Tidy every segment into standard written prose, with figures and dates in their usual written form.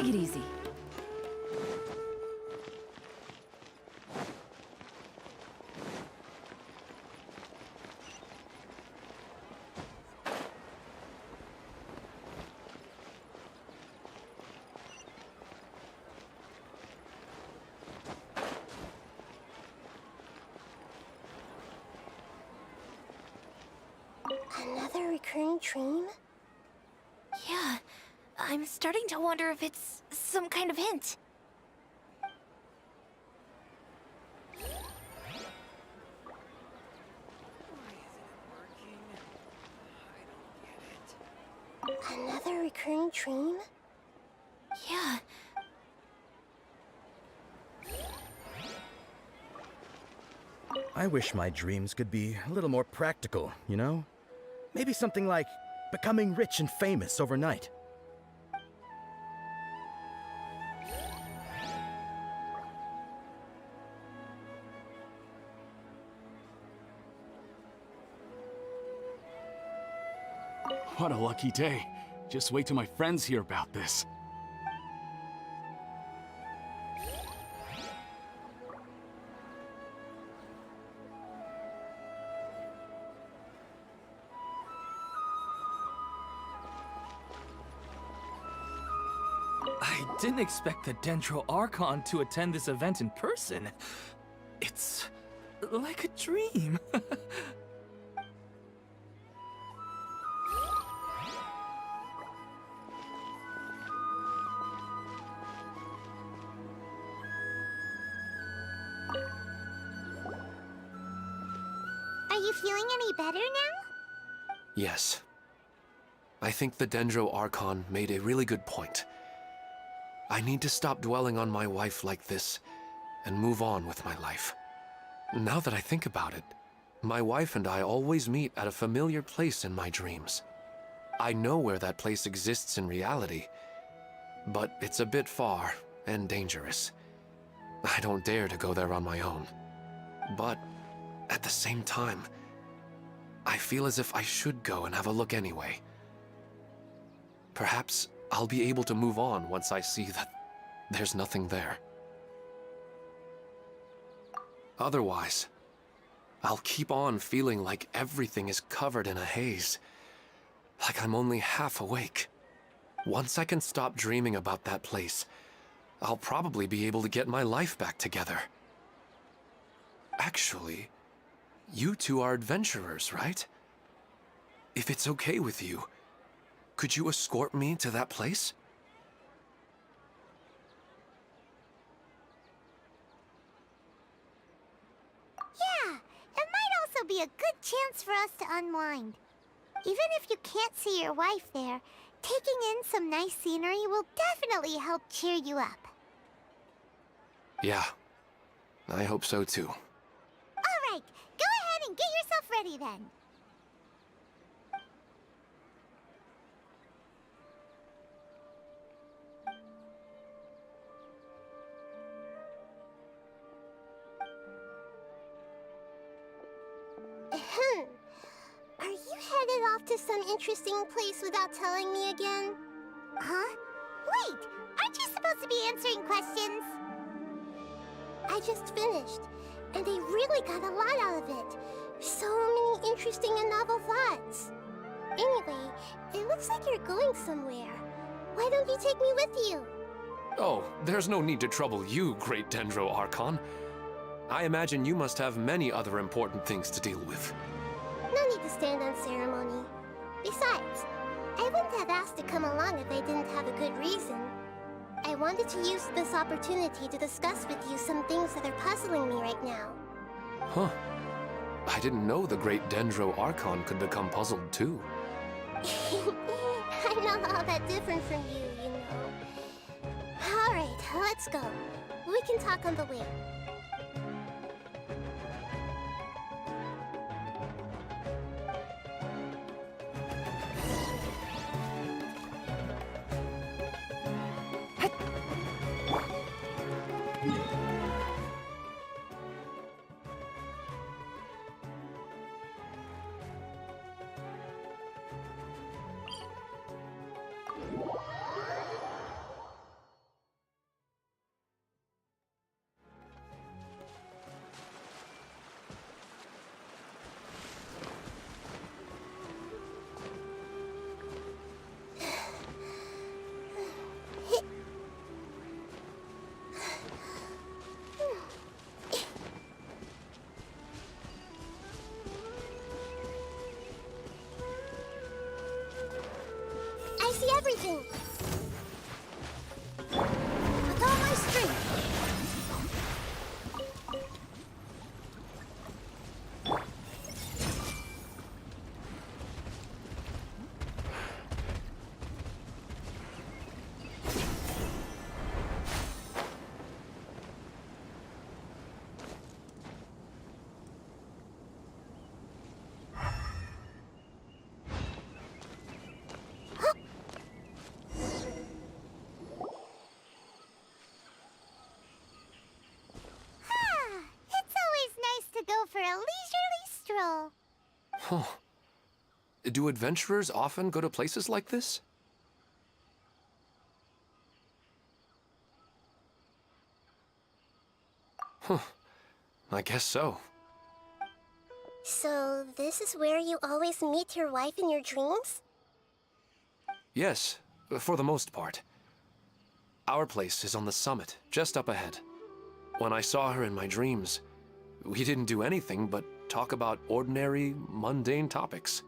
Take it easy. Another recurring dream? Yeah, I'm starting to wonder if it's some kind of hint. Another recurring dream? Yeah. I wish my dreams could be a little more practical, you know? Maybe something like becoming rich and famous overnight. What a lucky day. Just wait till my friends hear about this. I didn't expect the Dendro Archon to attend this event in person. It's like a dream. Are you feeling any better now? Yes. I think the Dendro Archon made a really good point. I need to stop dwelling on my wife like this and move on with my life. Now that I think about it, my wife and I always meet at a familiar place in my dreams. I know where that place exists in reality, but it's a bit far and dangerous. I don't dare to go there on my own. But at the same time, I feel as if I should go and have a look anyway. Perhaps I'll be able to move on once I see that there's nothing there. Otherwise, I'll keep on feeling like everything is covered in a haze, like I'm only half awake. Once I can stop dreaming about that place, I'll probably be able to get my life back together. Actually, you two are adventurers, right? If it's okay with you, could you escort me to that place? Yeah, it might also be a good chance for us to unwind. Even if you can't see your wife there, taking in some nice scenery will definitely help cheer you up. Yeah, I hope so too. All right, go ahead and get yourself ready then. Are you headed off to some interesting place without telling me again? Huh? Wait, aren't you supposed to be answering questions? I just finished, and they really got a lot out of it. So many interesting and novel thoughts. Anyway, it looks like you're going somewhere. Why don't you take me with you? Oh, there's no need to trouble you, great Dendro Archon. I imagine you must have many other important things to deal with. No need to stand on ceremony. Besides, I wouldn't have asked to come along if I didn't have a good reason. I wanted to use this opportunity to discuss with you some things that are puzzling me right now. Huh. I didn't know the great Dendro Archon could become puzzled too. I'm not all that different from you, you know. Alright, let's go. We can talk on the way. everything! With all my strength! It's always nice to go for a leisurely stroll. Huh. Do adventurers often go to places like this? Huh. I guess so. So, this is where you always meet your wife in your dreams? Yes, for the most part. Our place is on the summit, just up ahead. When I saw her in my dreams, we didn't do anything but talk about ordinary, mundane topics.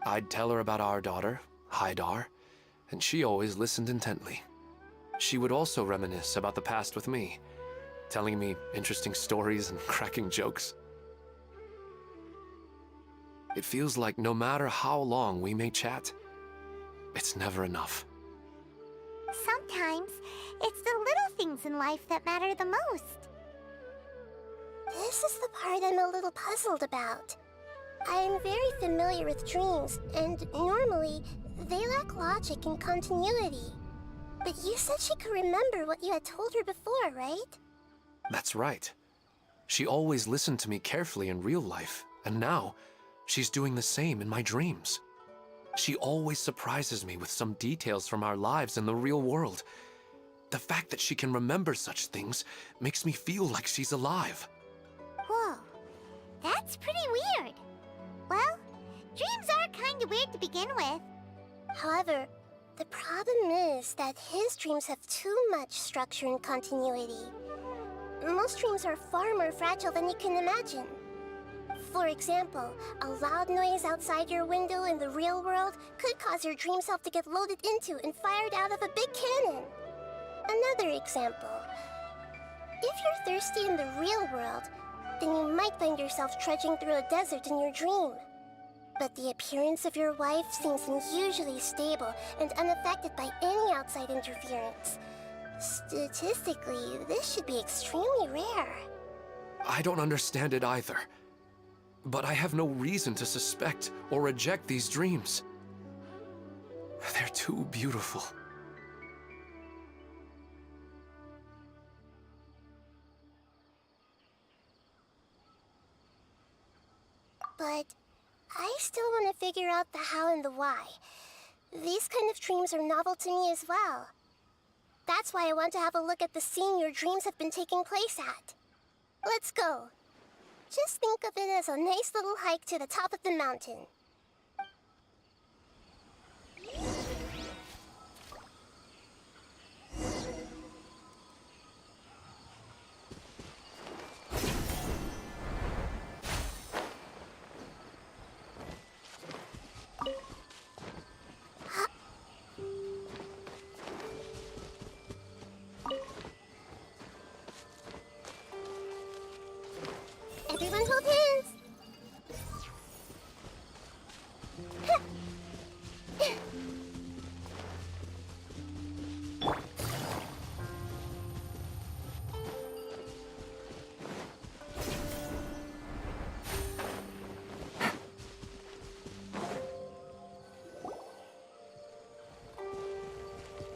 I'd tell her about our daughter, Haidar, and she always listened intently. She would also reminisce about the past with me, telling me interesting stories and cracking jokes. It feels like no matter how long we may chat, it's never enough. Sometimes, it's the little things in life that matter the most. This is the part I'm a little puzzled about. I am very familiar with dreams, and normally, they lack logic and continuity. But you said she could remember what you had told her before, right? That's right. She always listened to me carefully in real life, and now, she's doing the same in my dreams. She always surprises me with some details from our lives in the real world. The fact that she can remember such things makes me feel like she's alive. Whoa, that's pretty weird. Well, dreams are kinda weird to begin with. However, the problem is that his dreams have too much structure and continuity. Most dreams are far more fragile than you can imagine. For example, a loud noise outside your window in the real world could cause your dream self to get loaded into and fired out of a big cannon. Another example. If you're thirsty in the real world, then you might find yourself trudging through a desert in your dream. But the appearance of your wife seems unusually stable and unaffected by any outside interference. Statistically, this should be extremely rare. I don't understand it either. But I have no reason to suspect or reject these dreams. They're too beautiful. But I still want to figure out the how and the why. These kind of dreams are novel to me as well. That's why I want to have a look at the scene your dreams have been taking place at. Let's go. Just think of it as a nice little hike to the top of the mountain. Everyone hold hands!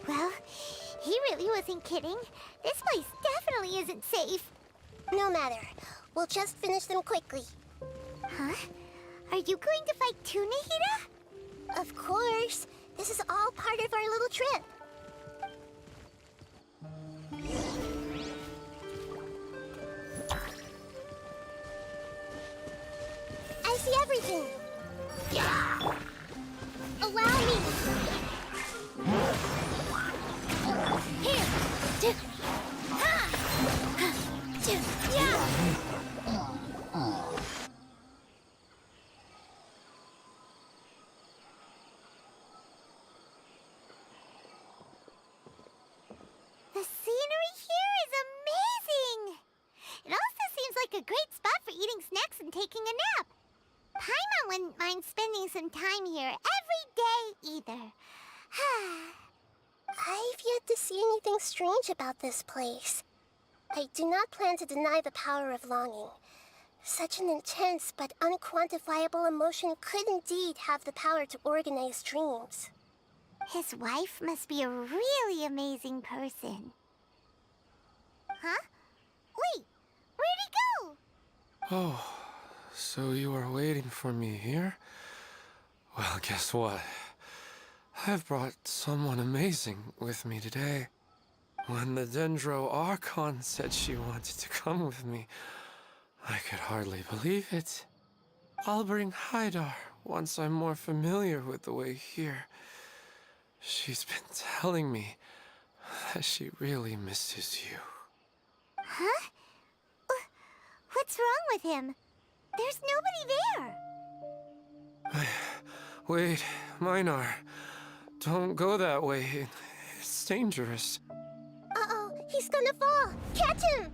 Well, he really wasn't kidding. This place definitely isn't safe. No matter. We'll just finish them quickly. Huh? Are you going to fight too, Nahida? Of course. This is all part of our little trip. I see everything. Allow me. Here. Yeah. like a great spot for eating snacks and taking a nap. Paimon wouldn't mind spending some time here every day either. I've yet to see anything strange about this place. I do not plan to deny the power of longing. Such an intense but unquantifiable emotion could indeed have the power to organize dreams. His wife must be a really amazing person. Huh? Wait, where'd he go? Oh, so you are waiting for me here? Well, guess what? I've brought someone amazing with me today. When the Dendro Archon said she wanted to come with me, I could hardly believe it. I'll bring Haidar once I'm more familiar with the way here. She's been telling me that she really misses you. Huh? What's wrong with him? There's nobody there. Wait, Minar. Don't go that way. It's dangerous. Uh-oh, he's gonna fall! Catch him!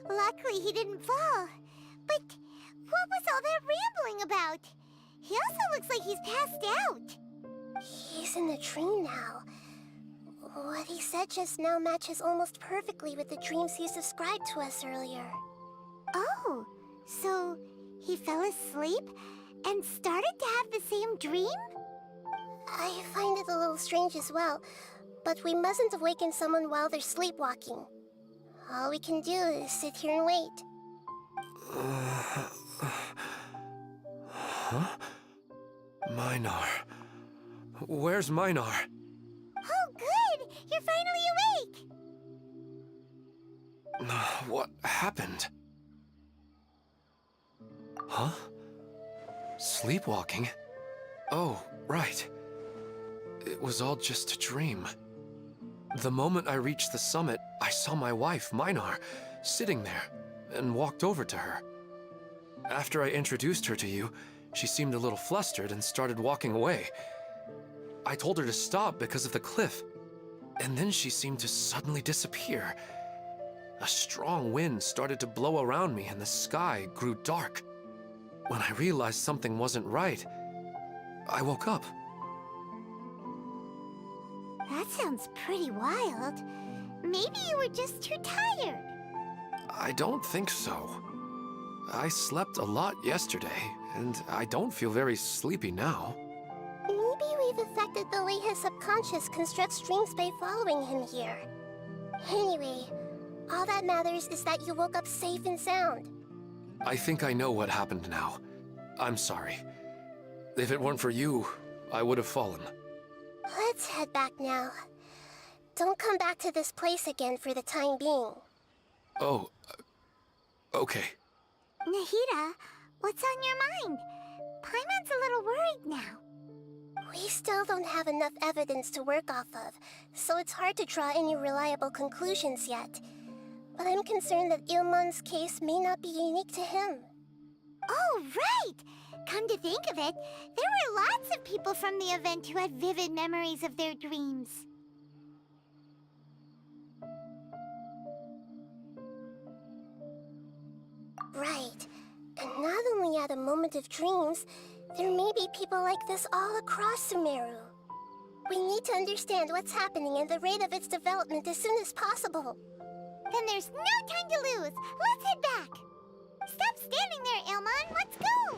Luckily he didn't fall. But what was all that rambling about? He also looks like he's passed out. He's in a dream now. What he said just now matches almost perfectly with the dreams he's described to us earlier. Oh, so he fell asleep and started to have the same dream? I find it a little strange as well, but we mustn't awaken someone while they're sleepwalking. All we can do is sit here and wait. Huh? Minar. Where's Minar? Oh, good! You're finally awake! What happened? Huh? Sleepwalking? Oh, right. It was all just a dream. The moment I reached the summit, I saw my wife, Minar, sitting there, and walked over to her. After I introduced her to you, she seemed a little flustered and started walking away. I told her to stop because of the cliff, and then she seemed to suddenly disappear. A strong wind started to blow around me and the sky grew dark. When I realized something wasn't right, I woke up. That sounds pretty wild. Maybe you were just too tired. I don't think so. I slept a lot yesterday, and I don't feel very sleepy now. Maybe we've affected the way his subconscious constructs dreams by following him here. Anyway, all that matters is that you woke up safe and sound. I think I know what happened now. I'm sorry. If it weren't for you, I would have fallen. Let's head back now. Don't come back to this place again for the time being. Oh, okay. Nahida, what's on your mind? Paimon's a little worried now. We still don't have enough evidence to work off of, so it's hard to draw any reliable conclusions yet. But I'm concerned that Ilmon's case may not be unique to him. Oh, right! Come to think of it, there were lots of people from the event who had vivid memories of their dreams. Right. And not only at a moment of dreams, there may be people like this all across Sumeru. We need to understand what's happening and the rate of its development as soon as possible. Then there's no time to lose. Let's head back. Stop standing there, Ilmon. Let's go.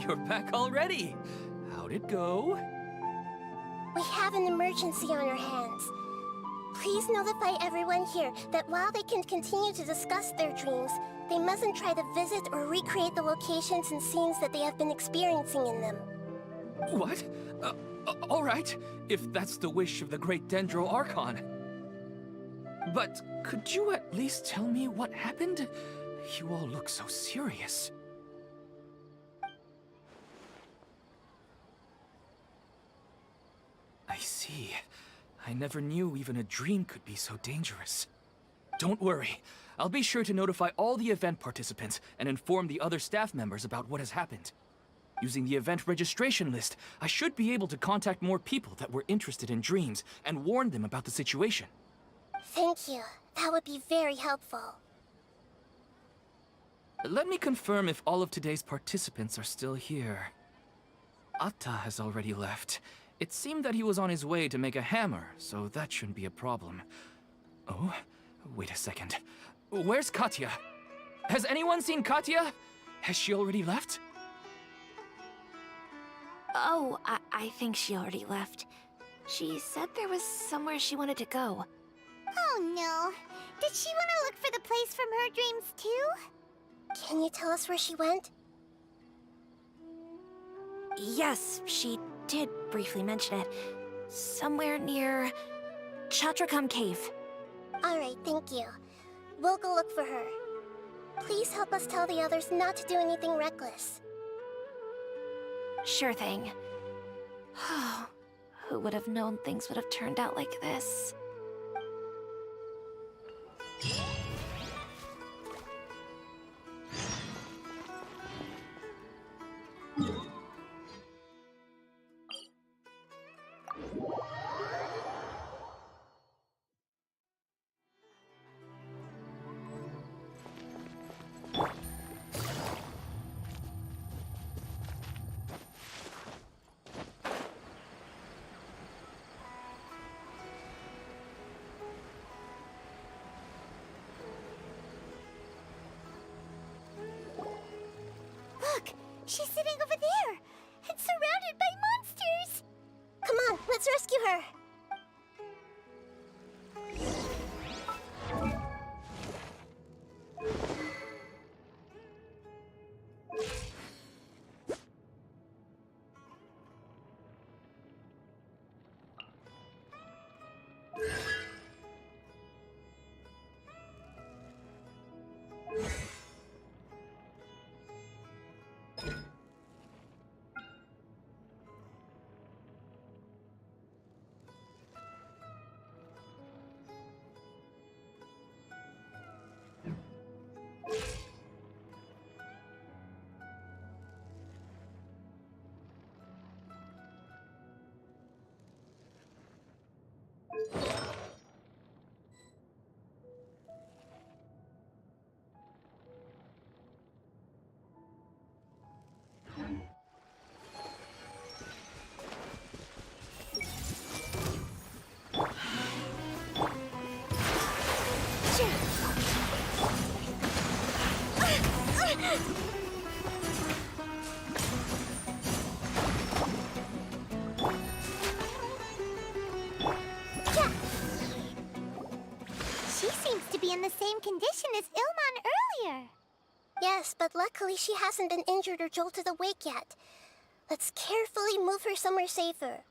you're back already. How'd it go? We have an emergency on our hands. Please notify everyone here that while they can continue to discuss their dreams, they mustn't try to visit or recreate the locations and scenes that they have been experiencing in them. What? All right, if that's the wish of the great Dendro Archon. But could you at least tell me what happened? You all look so serious. I see. I never knew even a dream could be so dangerous. Don't worry. I'll be sure to notify all the event participants and inform the other staff members about what has happened. Using the event registration list, I should be able to contact more people that were interested in dreams and warn them about the situation. Thank you. That would be very helpful. Let me confirm if all of today's participants are still here. Atta has already left. It seemed that he was on his way to make a hammer, so that shouldn't be a problem. Oh, wait a second. Where's Katya? Has anyone seen Katya? Has she already left? Oh, I think she already left. She said there was somewhere she wanted to go. Oh no. Did she want to look for the place from her dreams too? Can you tell us where she went? Yes, she did briefly mention it. Somewhere near Chatrakam Cave. Alright, thank you. We'll go look for her. Please help us tell the others not to do anything reckless. Sure thing. Who would have known things would have turned out like this? Look, she's sitting over there and surrounded by monsters. Come on, let's rescue her! She seems to be in the same condition as Ilman earlier. Yes, but luckily she hasn't been injured or jolted awake yet. Let's carefully move her somewhere safer.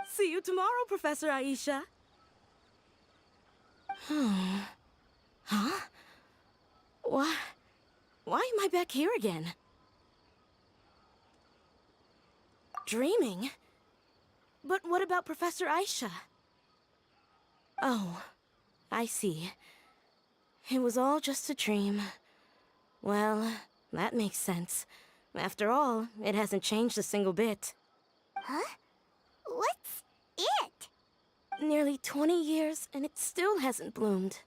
See you tomorrow, Professor Aisha. Huh? Why am I back here again? Dreaming? But what about Professor Aisha? Oh, I see. It was all just a dream. Well, that makes sense. After all, it hasn't changed a single bit. Huh? What's it? Nearly 20 years, and it still hasn't bloomed.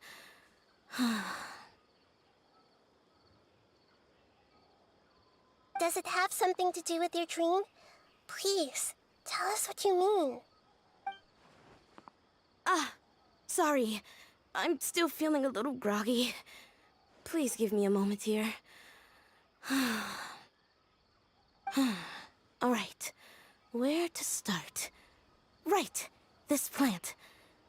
Does it have something to do with your dream? Please, tell us what you mean. Sorry. I'm still feeling a little groggy. Please give me a moment here. Alright, where to start? Right, this plant.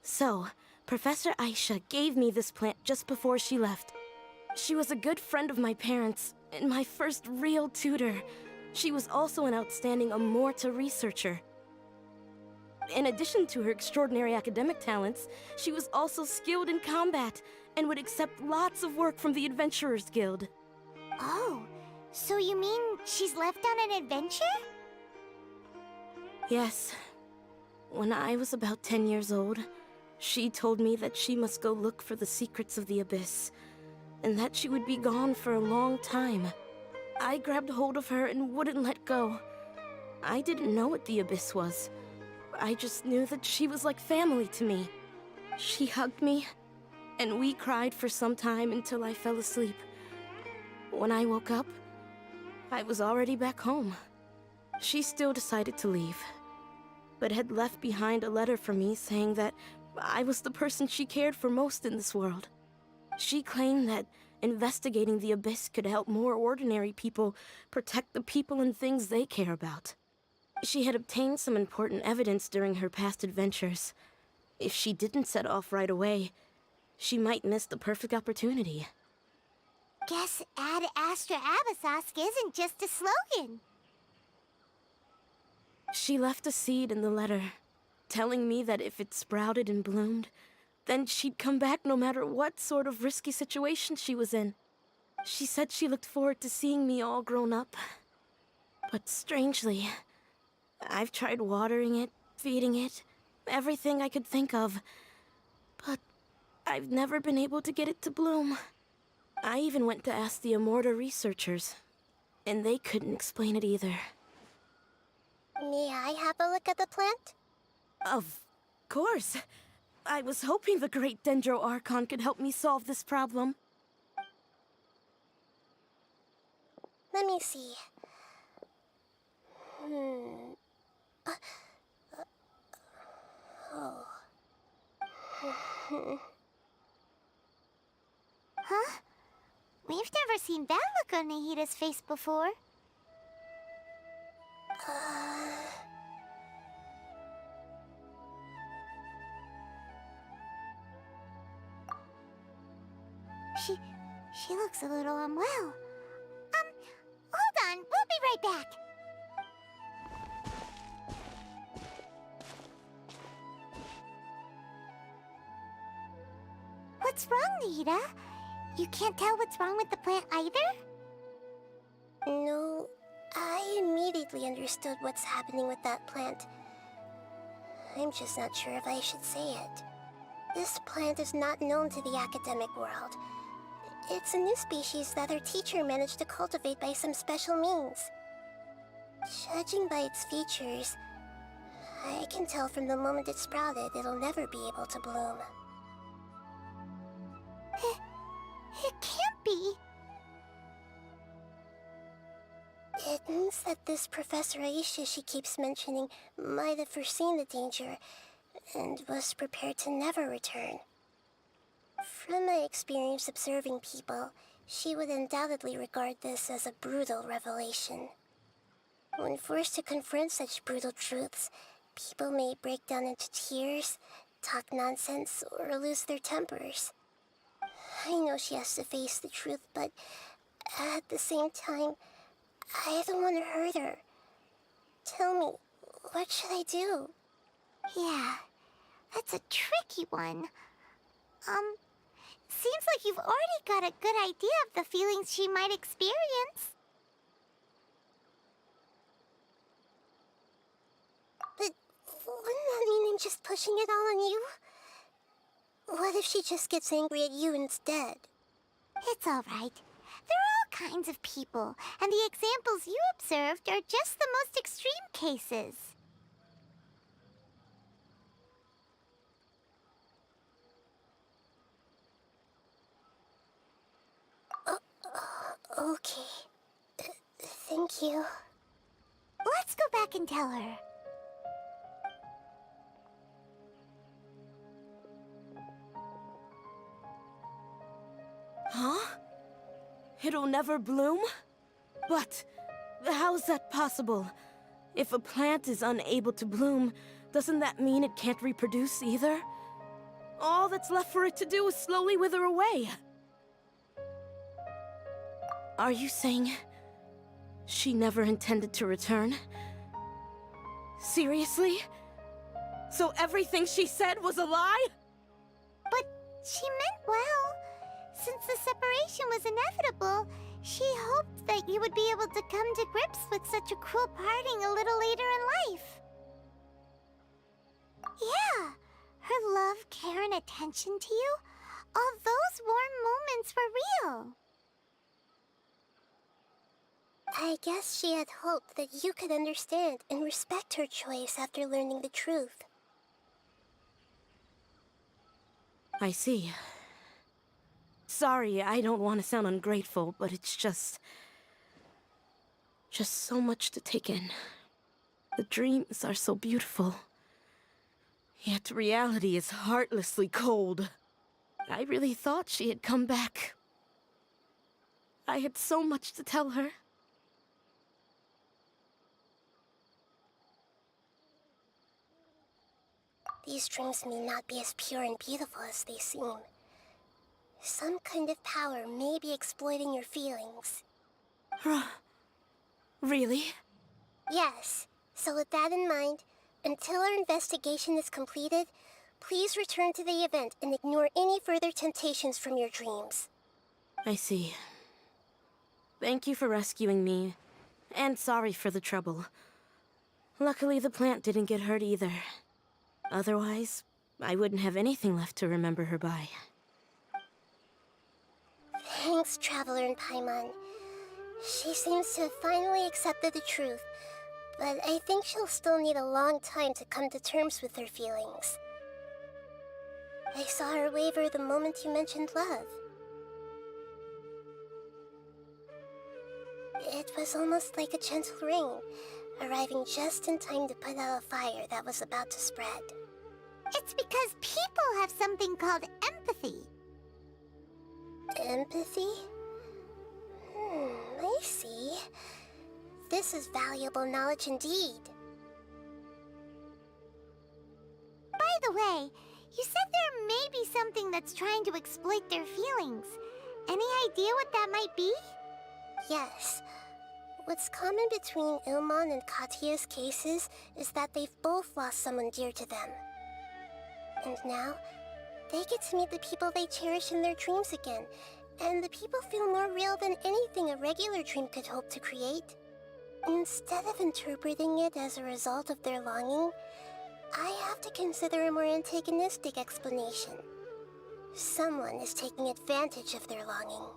So, Professor Aisha gave me this plant just before she left. She was a good friend of my parents, and my first real tutor. She was also an outstanding Amorta researcher. In addition to her extraordinary academic talents, she was also skilled in combat, and would accept lots of work from the Adventurers Guild. Oh, so you mean she's left on an adventure? Yes. When I was about 10 years old, she told me that she must go look for the secrets of the Abyss, and that she would be gone for a long time. I grabbed hold of her and wouldn't let go. I didn't know what the Abyss was. I just knew that she was like family to me. She hugged me, and we cried for some time until I fell asleep. When I woke up, I was already back home. She still decided to leave, but had left behind a letter for me saying that I was the person she cared for most in this world. She claimed that investigating the Abyss could help more ordinary people protect the people and things they care about. She had obtained some important evidence during her past adventures. If she didn't set off right away, she might miss the perfect opportunity. Guess Ad Astra Abyssosque isn't just a slogan. She left a seed in the letter, telling me that if it sprouted and bloomed, then she'd come back no matter what sort of risky situation she was in. She said she looked forward to seeing me all grown up. But strangely, I've tried watering it, feeding it, everything I could think of. But I've never been able to get it to bloom. I even went to ask the Amorta researchers, and they couldn't explain it either. May I have a look at the plant? Of course. I was hoping the great Dendro Archon could help me solve this problem. Let me see. Oh. Huh? We've never seen that look on Nahida's face before. She looks a little unwell. Hold on, we'll be right back. What's wrong, Nahida? You can't tell what's wrong with the plant either? No, I immediately understood what's happening with that plant. I'm just not sure if I should say it. This plant is not known to the academic world. It's a new species that our teacher managed to cultivate by some special means. Judging by its features, I can tell from the moment it sprouted it'll never be able to bloom. It can't be. It means that this Professor Aisha she keeps mentioning might have foreseen the danger and was prepared to never return. From my experience observing people, she would undoubtedly regard this as a brutal revelation. When forced to confront such brutal truths, people may break down into tears, talk nonsense, or lose their tempers. I know she has to face the truth, but at the same time, I don't want to hurt her. Tell me, what should I do? Yeah, that's a tricky one. Seems like you've already got a good idea of the feelings she might experience. But wouldn't that mean I'm just pushing it all on you? What if she just gets angry at you instead? It's all right. There are all kinds of people, and the examples you observed are just the most extreme cases. Okay. Thank you. Let's go back and tell her. Huh? It'll never bloom? But how's that possible? If a plant is unable to bloom, doesn't that mean it can't reproduce either? All that's left for it to do is slowly wither away. Are you saying she never intended to return? Seriously? So everything she said was a lie? But she meant well. Since the separation was inevitable, she hoped that you would be able to come to grips with such a cruel parting a little later in life. Yeah, her love, care, and attention to you, all those warm moments were real. I guess she had hoped that you could understand and respect her choice after learning the truth. I see. Sorry, I don't want to sound ungrateful, but it's just so much to take in. The dreams are so beautiful. Yet reality is heartlessly cold. I really thought she had come back. I had so much to tell her. These dreams may not be as pure and beautiful as they seem. Some kind of power may be exploiting your feelings. Really? Yes. So with that in mind, until our investigation is completed, please return to the event and ignore any further temptations from your dreams. I see. Thank you for rescuing me, and sorry for the trouble. Luckily, the plant didn't get hurt either. Otherwise, I wouldn't have anything left to remember her by. Thanks, Traveler and Paimon. She seems to have finally accepted the truth, but I think she'll still need a long time to come to terms with her feelings. I saw her waver the moment you mentioned love. It was almost like a gentle rain, arriving just in time to put out a fire that was about to spread. It's because people have something called empathy. Empathy? I see. This is valuable knowledge indeed. By the way, you said there may be something that's trying to exploit their feelings. Any idea what that might be? Yes. What's common between Ilmon and Katya's cases is that they've both lost someone dear to them. And now, they get to meet the people they cherish in their dreams again, and the people feel more real than anything a regular dream could hope to create. Instead of interpreting it as a result of their longing, I have to consider a more antagonistic explanation. Someone is taking advantage of their longing.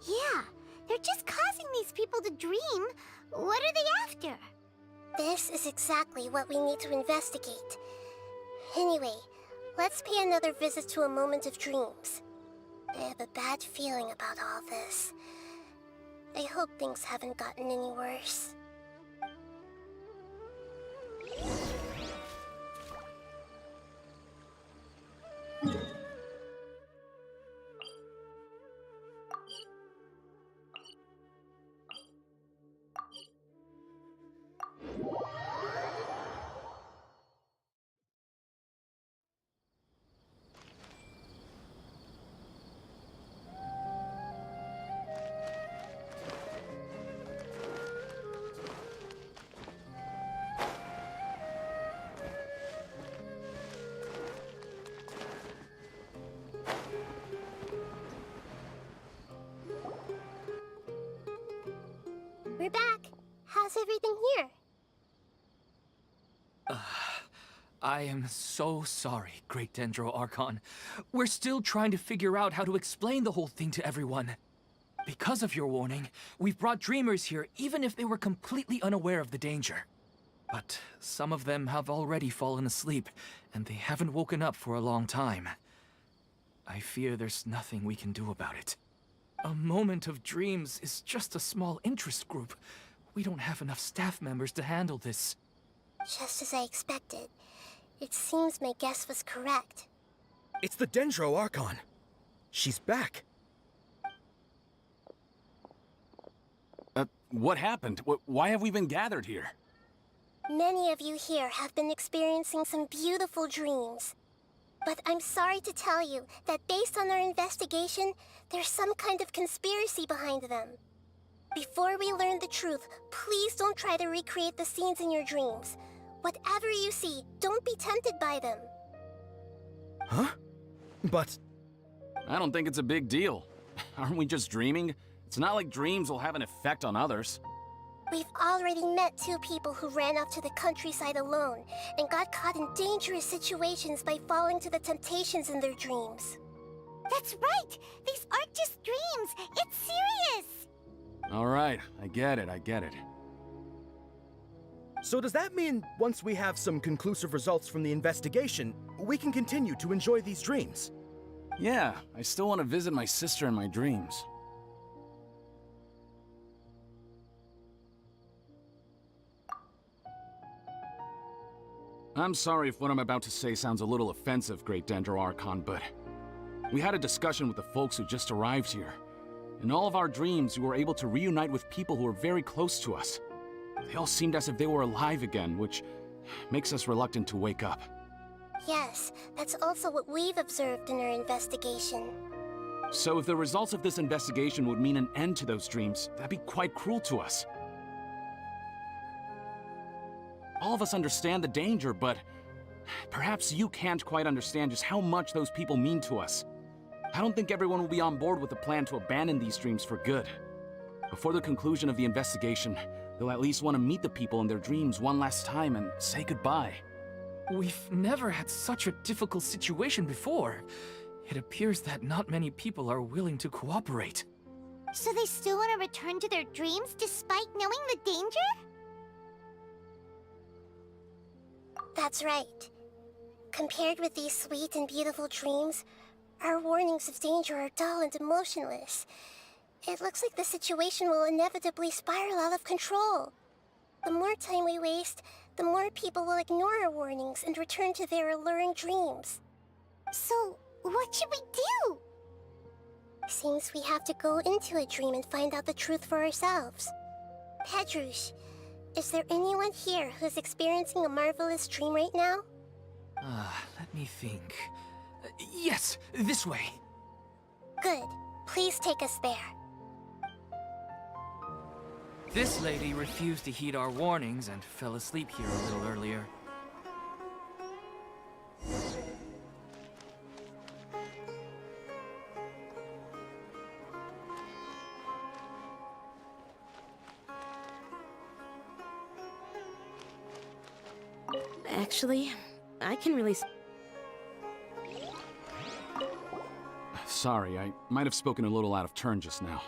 Yeah, they're just causing these people to dream. What are they after? This is exactly what we need to investigate. Anyway, let's pay another visit to a moment of dreams. I have a bad feeling about all this. I hope things haven't gotten any worse. We're back. How's everything here? I am so sorry, Great Dendro Archon. We're still trying to figure out how to explain the whole thing to everyone. Because of your warning, we've brought dreamers here even if they were completely unaware of the danger. But some of them have already fallen asleep, and they haven't woken up for a long time. I fear there's nothing we can do about it. A moment of dreams is just a small interest group. We don't have enough staff members to handle this. Just as I expected. It seems my guess was correct. It's the Dendro Archon. She's back. What happened? Why have we been gathered here? Many of you here have been experiencing some beautiful dreams. But I'm sorry to tell you that based on our investigation, there's some kind of conspiracy behind them. Before we learn the truth, please don't try to recreate the scenes in your dreams. Whatever you see, don't be tempted by them. Huh? But... I don't think it's a big deal. Aren't we just dreaming? It's not like dreams will have an effect on others. We've already met 2 people who ran off to the countryside alone and got caught in dangerous situations by falling to the temptations in their dreams. That's right! These aren't just dreams! It's serious! Alright, I get it. So does that mean once we have some conclusive results from the investigation, we can continue to enjoy these dreams? Yeah, I still want to visit my sister in my dreams. I'm sorry if what I'm about to say sounds a little offensive, Great Dendro Archon, but we had a discussion with the folks who just arrived here. In all of our dreams, we were able to reunite with people who were very close to us. They all seemed as if they were alive again, which makes us reluctant to wake up. Yes, that's also what we've observed in our investigation. So if the results of this investigation would mean an end to those dreams, that'd be quite cruel to us. All of us understand the danger, but perhaps you can't quite understand just how much those people mean to us. I don't think everyone will be on board with the plan to abandon these dreams for good. Before the conclusion of the investigation, they'll at least want to meet the people in their dreams one last time and say goodbye. We've never had such a difficult situation before. It appears that not many people are willing to cooperate. So they still want to return to their dreams despite knowing the danger? That's right. Compared with these sweet and beautiful dreams, our warnings of danger are dull and emotionless. It looks like the situation will inevitably spiral out of control. The more time we waste, the more people will ignore our warnings and return to their alluring dreams. So, what should we do? Seems we have to go into a dream and find out the truth for ourselves. Pedrush, is there anyone here who's experiencing a marvelous dream right now? Let me think. Yes, this way. Good. Please take us there. This lady refused to heed our warnings and fell asleep here a little earlier. Actually, I can really... Sorry, I might have spoken a little out of turn just now.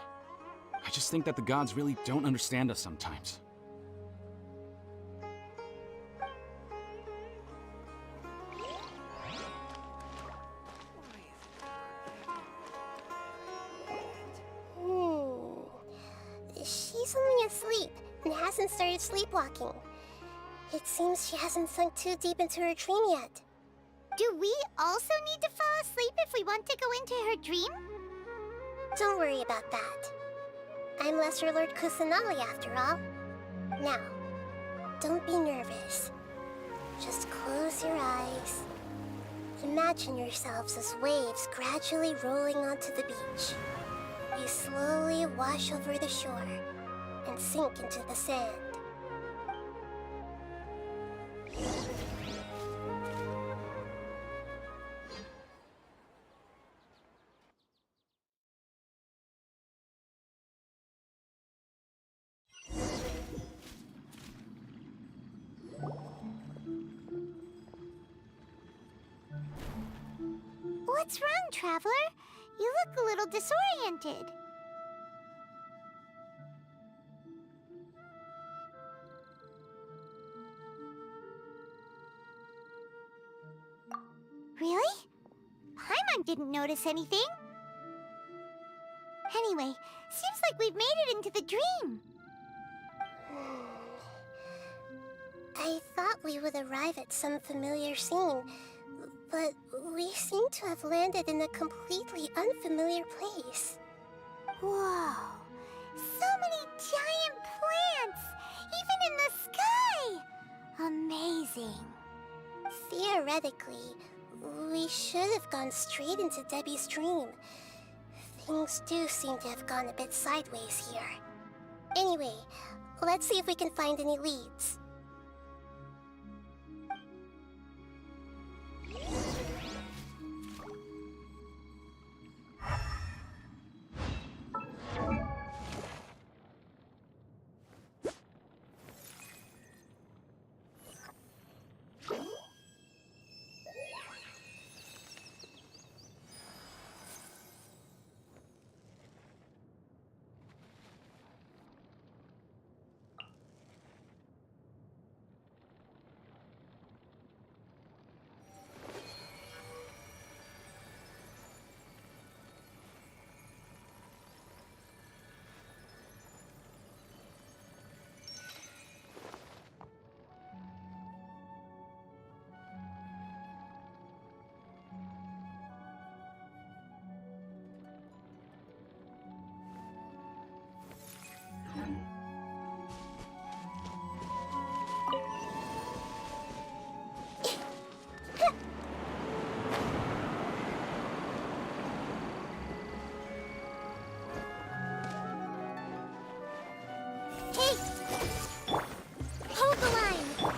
I just think that the gods really don't understand us sometimes. She's only asleep and hasn't started sleepwalking. It seems she hasn't sunk too deep into her dream yet. Do we also need to fall asleep if we want to go into her dream? Don't worry about that. I'm Lesser Lord Kusanali after all. Now, don't be nervous. Just close your eyes. Imagine yourselves as waves gradually rolling onto the beach. You slowly wash over the shore and sink into the sand. What's wrong, Traveler? You look a little disoriented. Really? Paimon didn't notice anything. Anyway, seems like we've made it into the dream. I thought we would arrive at some familiar scene, But we seem to have landed in a completely unfamiliar place. Whoa! So many giant plants! Even in the sky! Amazing. Theoretically, we should have gone straight into Debbie's dream. Things do seem to have gone a bit sideways here. Anyway, let's see if we can find any leads. Hey! Hold the line!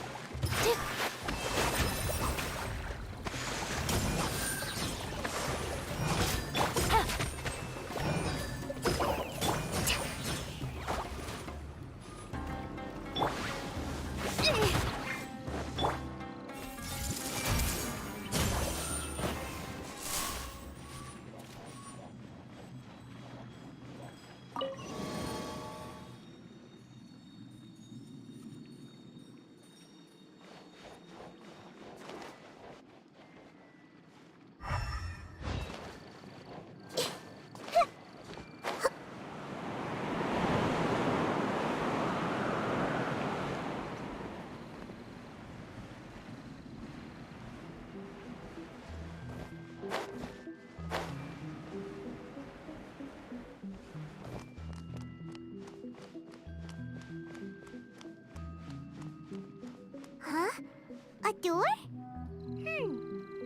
Huh? A door?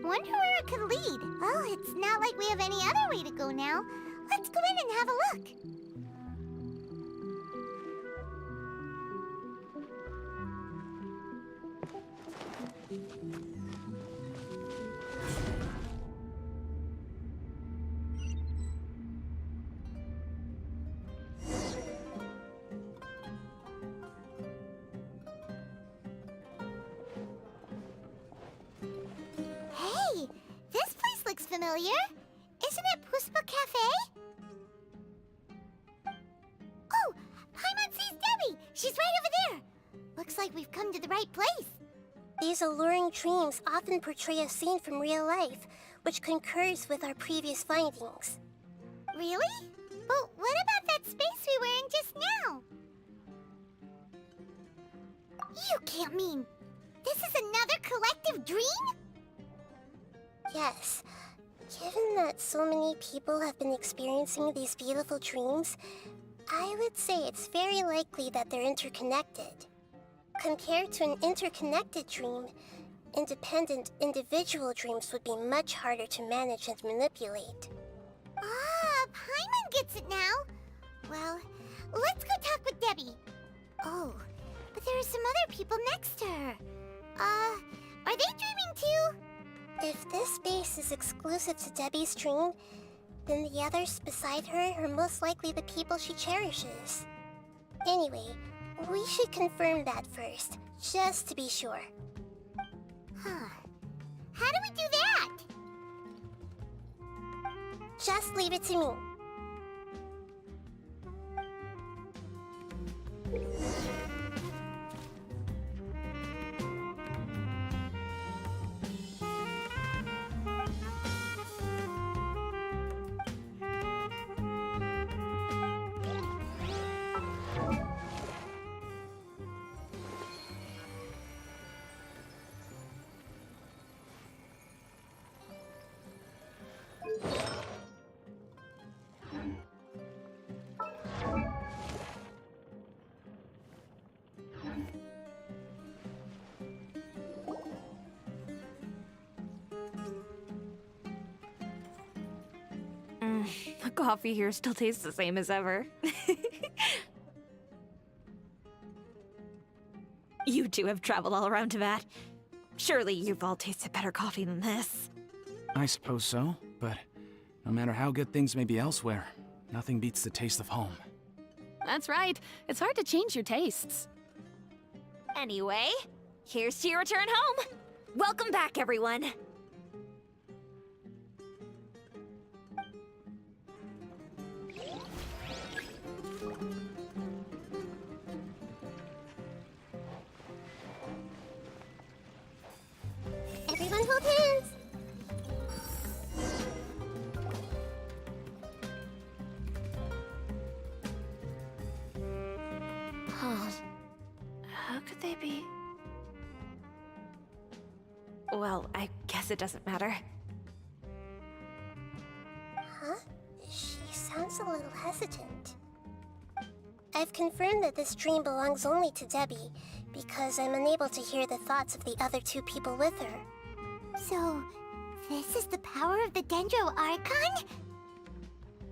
Wonder where it could lead. Well, it's not like we have any other way to go now. Let's go in and have a look. Hey, this place looks familiar. Isn't it Puspa Cafe? Oh, Paimon sees Debbie. She's right over there. Looks like we've come to the right place. These alluring dreams often portray a scene from real life, which concurs with our previous findings. Really? But what about that space we were in just now? You can't mean this is another collective dream? Yes. Given that so many people have been experiencing these beautiful dreams, I would say it's very likely that they're interconnected. Compared to an interconnected dream, independent individual dreams would be much harder to manage and manipulate. Ah, Paimon gets it now. Well, let's go talk with Debbie. Oh, but there are some other people next to her. Are they dreaming too? If this space is exclusive to Debbie's dream, then the others beside her are most likely the people she cherishes. Anyway, we should confirm that first, just to be sure. Huh. How do we do that? Just leave it to me. coffee here still tastes the same as ever. You two have traveled all around Tibet. Surely you've all tasted better coffee than this. I suppose so, but no matter how good things may be elsewhere, nothing beats the taste of home. That's right. It's hard to change your tastes. Anyway, here's to your return home. Welcome back, everyone. Everyone hold hands! Huh. How could they be? Well, I guess it doesn't matter. Huh? She sounds a little hesitant. I've confirmed that this dream belongs only to Debbie, because I'm unable to hear the thoughts of the other two people with her. So, this is the power of the Dendro Archon?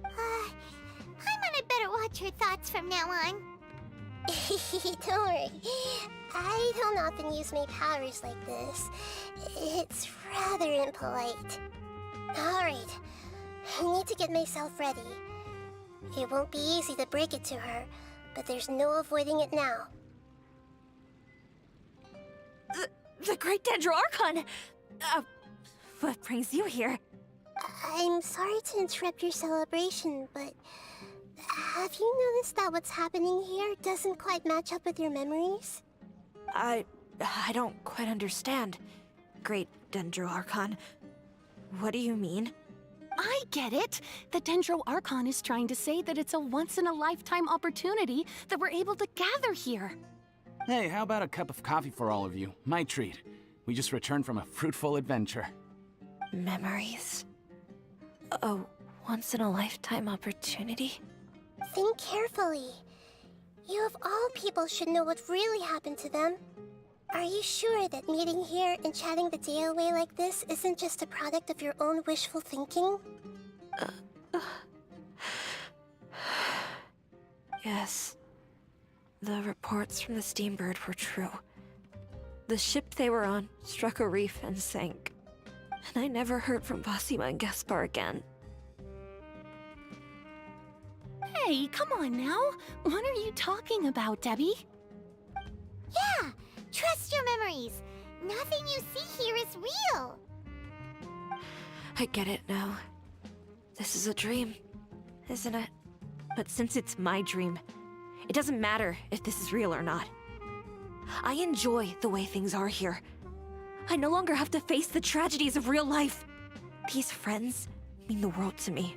Paimon, I better watch her thoughts from now on. Don't worry. I don't often use my powers like this. It's rather impolite. Alright, I need to get myself ready. It won't be easy to break it to her, but there's no avoiding it now. The Great Dendro Archon! What brings you here? I'm sorry to interrupt your celebration, but have you noticed that what's happening here doesn't quite match up with your memories? I don't quite understand. Great Dendro Archon. What do you mean? I get it. The Dendro Archon is trying to say that it's a once-in-a-lifetime opportunity that we're able to gather here. Hey, how about a cup of coffee for all of you? My treat. We just returned from a fruitful adventure. Memories. A once-in-a-lifetime opportunity? Think carefully. You of all people should know what really happened to them. Are you sure that meeting here and chatting the day away like this isn't just a product of your own wishful thinking? Yes. The reports from the Steambird were true. The ship they were on struck a reef and sank. And I never heard from Basima and Gaspar again. Hey, come on now. What are you talking about, Debbie? Yeah, trust your memories. Nothing you see here is real. I get it now. This is a dream, isn't it? But since it's my dream, it doesn't matter if this is real or not. I enjoy the way things are here. I no longer have to face the tragedies of real life. These friends mean the world to me.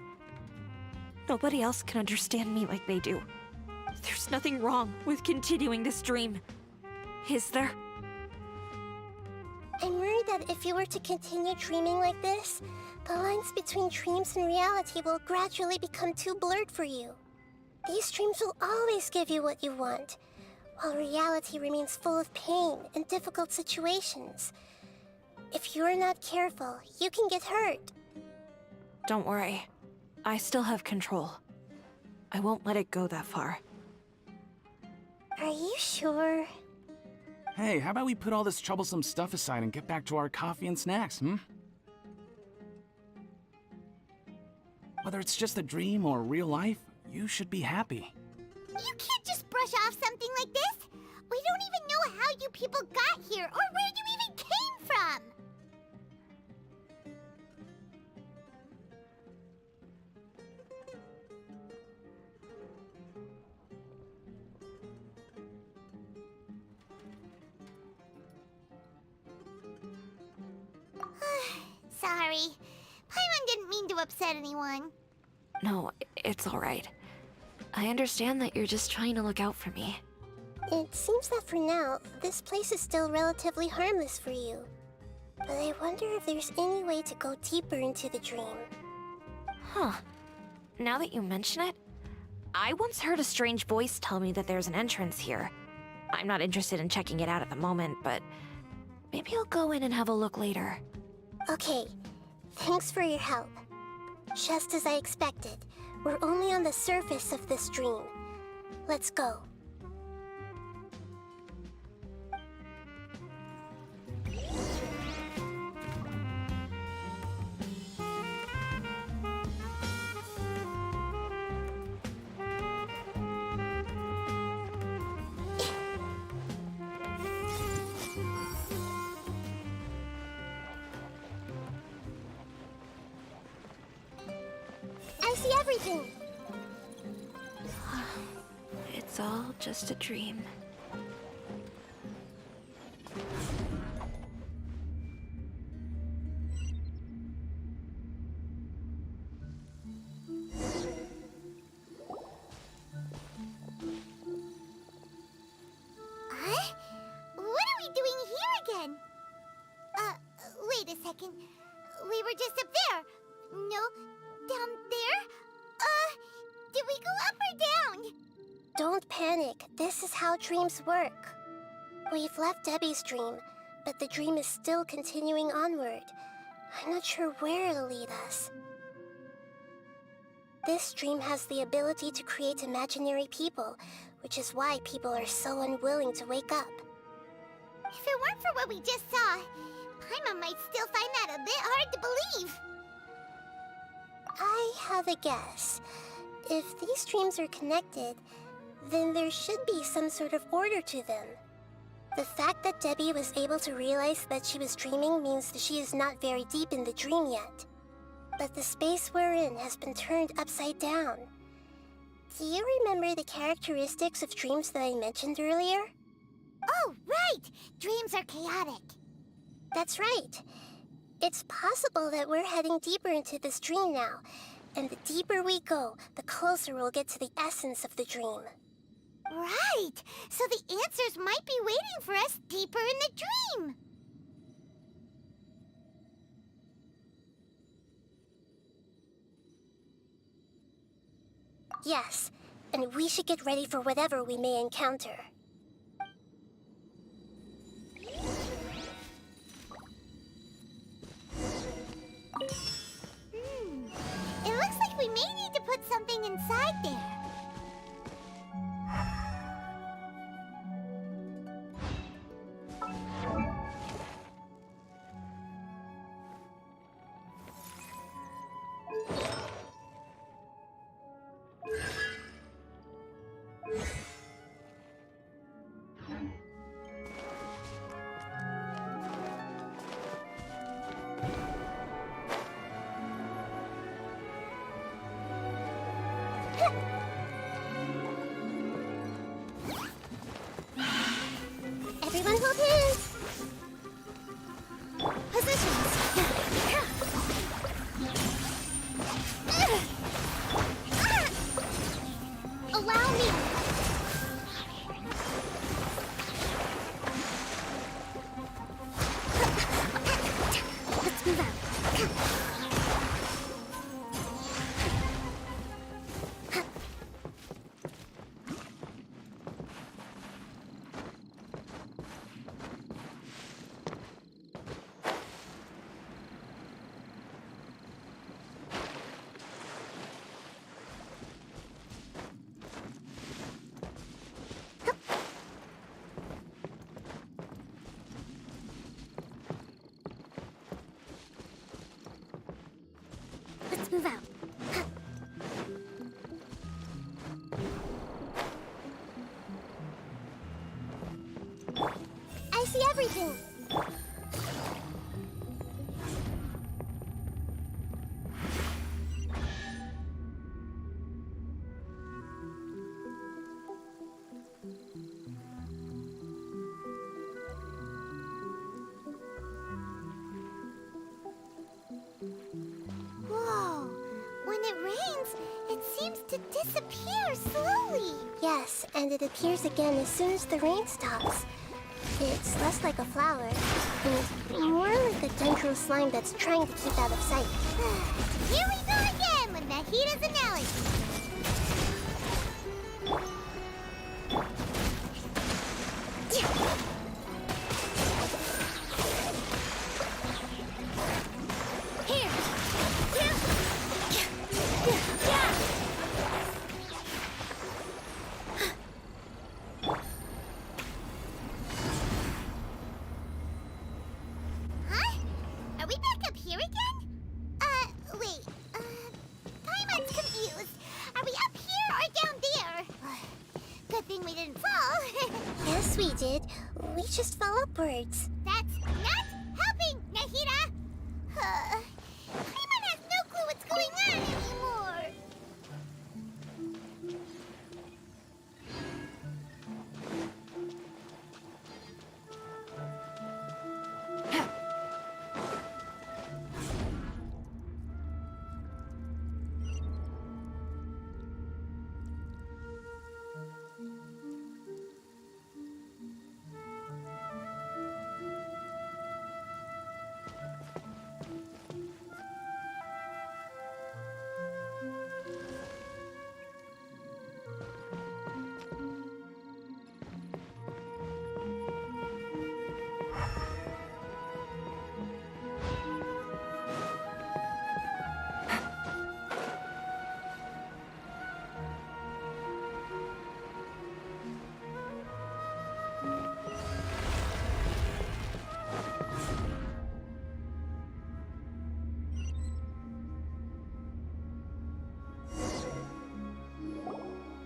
Nobody else can understand me like they do. There's nothing wrong with continuing this dream. Is there? I'm worried that if you were to continue dreaming like this, the lines between dreams and reality will gradually become too blurred for you. These dreams will always give you what you want, while reality remains full of pain and difficult situations. If you're not careful, you can get hurt. Don't worry. I still have control. I won't let it go that far. Are you sure? Hey, how about we put all this troublesome stuff aside and get back to our coffee and snacks, hmm? Whether it's just a dream or real life, you should be happy. You can't just brush off something like this. We don't even know how you people got here or where you even came from. Sorry. Paimon didn't mean to upset anyone. No, it's alright. I understand that you're just trying to look out for me. It seems that for now, this place is still relatively harmless for you. But I wonder if there's any way to go deeper into the dream. Huh. Now that you mention it, I once heard a strange voice tell me that there's an entrance here. I'm not interested in checking it out at the moment, but maybe I'll go in and have a look later. Okay, thanks for your help. Just as I expected, We're only on the surface of this dream. Let's go. I see everything! It's all just a dream. Huh? What are we doing here again? Wait a second. We were just up there. No, down there? Did we go up or down? Don't panic. This is how dreams work. We've left Debbie's dream, but the dream is still continuing onward. I'm not sure where it'll lead us. This dream has the ability to create imaginary people, which is why people are so unwilling to wake up. If it weren't for what we just saw, Paimon might still find that a bit hard to believe. I have a guess. If these dreams are connected, then there should be some sort of order to them. The fact that Debbie was able to realize that she was dreaming means that she is not very deep in the dream yet. But the space we're in has been turned upside down. Do you remember the characteristics of dreams that I mentioned earlier? Oh, right! Dreams are chaotic. That's right. It's possible that we're heading deeper into this dream now, and the deeper we go, the closer we'll get to the essence of the dream. Right! So the answers might be waiting for us deeper in the dream! Yes, and we should get ready for whatever we may encounter. It looks like we may need to put something inside there. Everyone hold hands! Allow me! Let's move out. Let's move out. I see everything! Whoa! When it rains, it seems to disappear slowly. Yes, and it appears again as soon as the rain stops. It's less like a flower, and more like a dendro slime that's trying to keep out of sight. Here we go again with Nahida's analogy. Here! thing we didn't fall. Yes, we did. We just fell upwards. That's not helping, Nahida! Paimon has no clue what's going on anymore!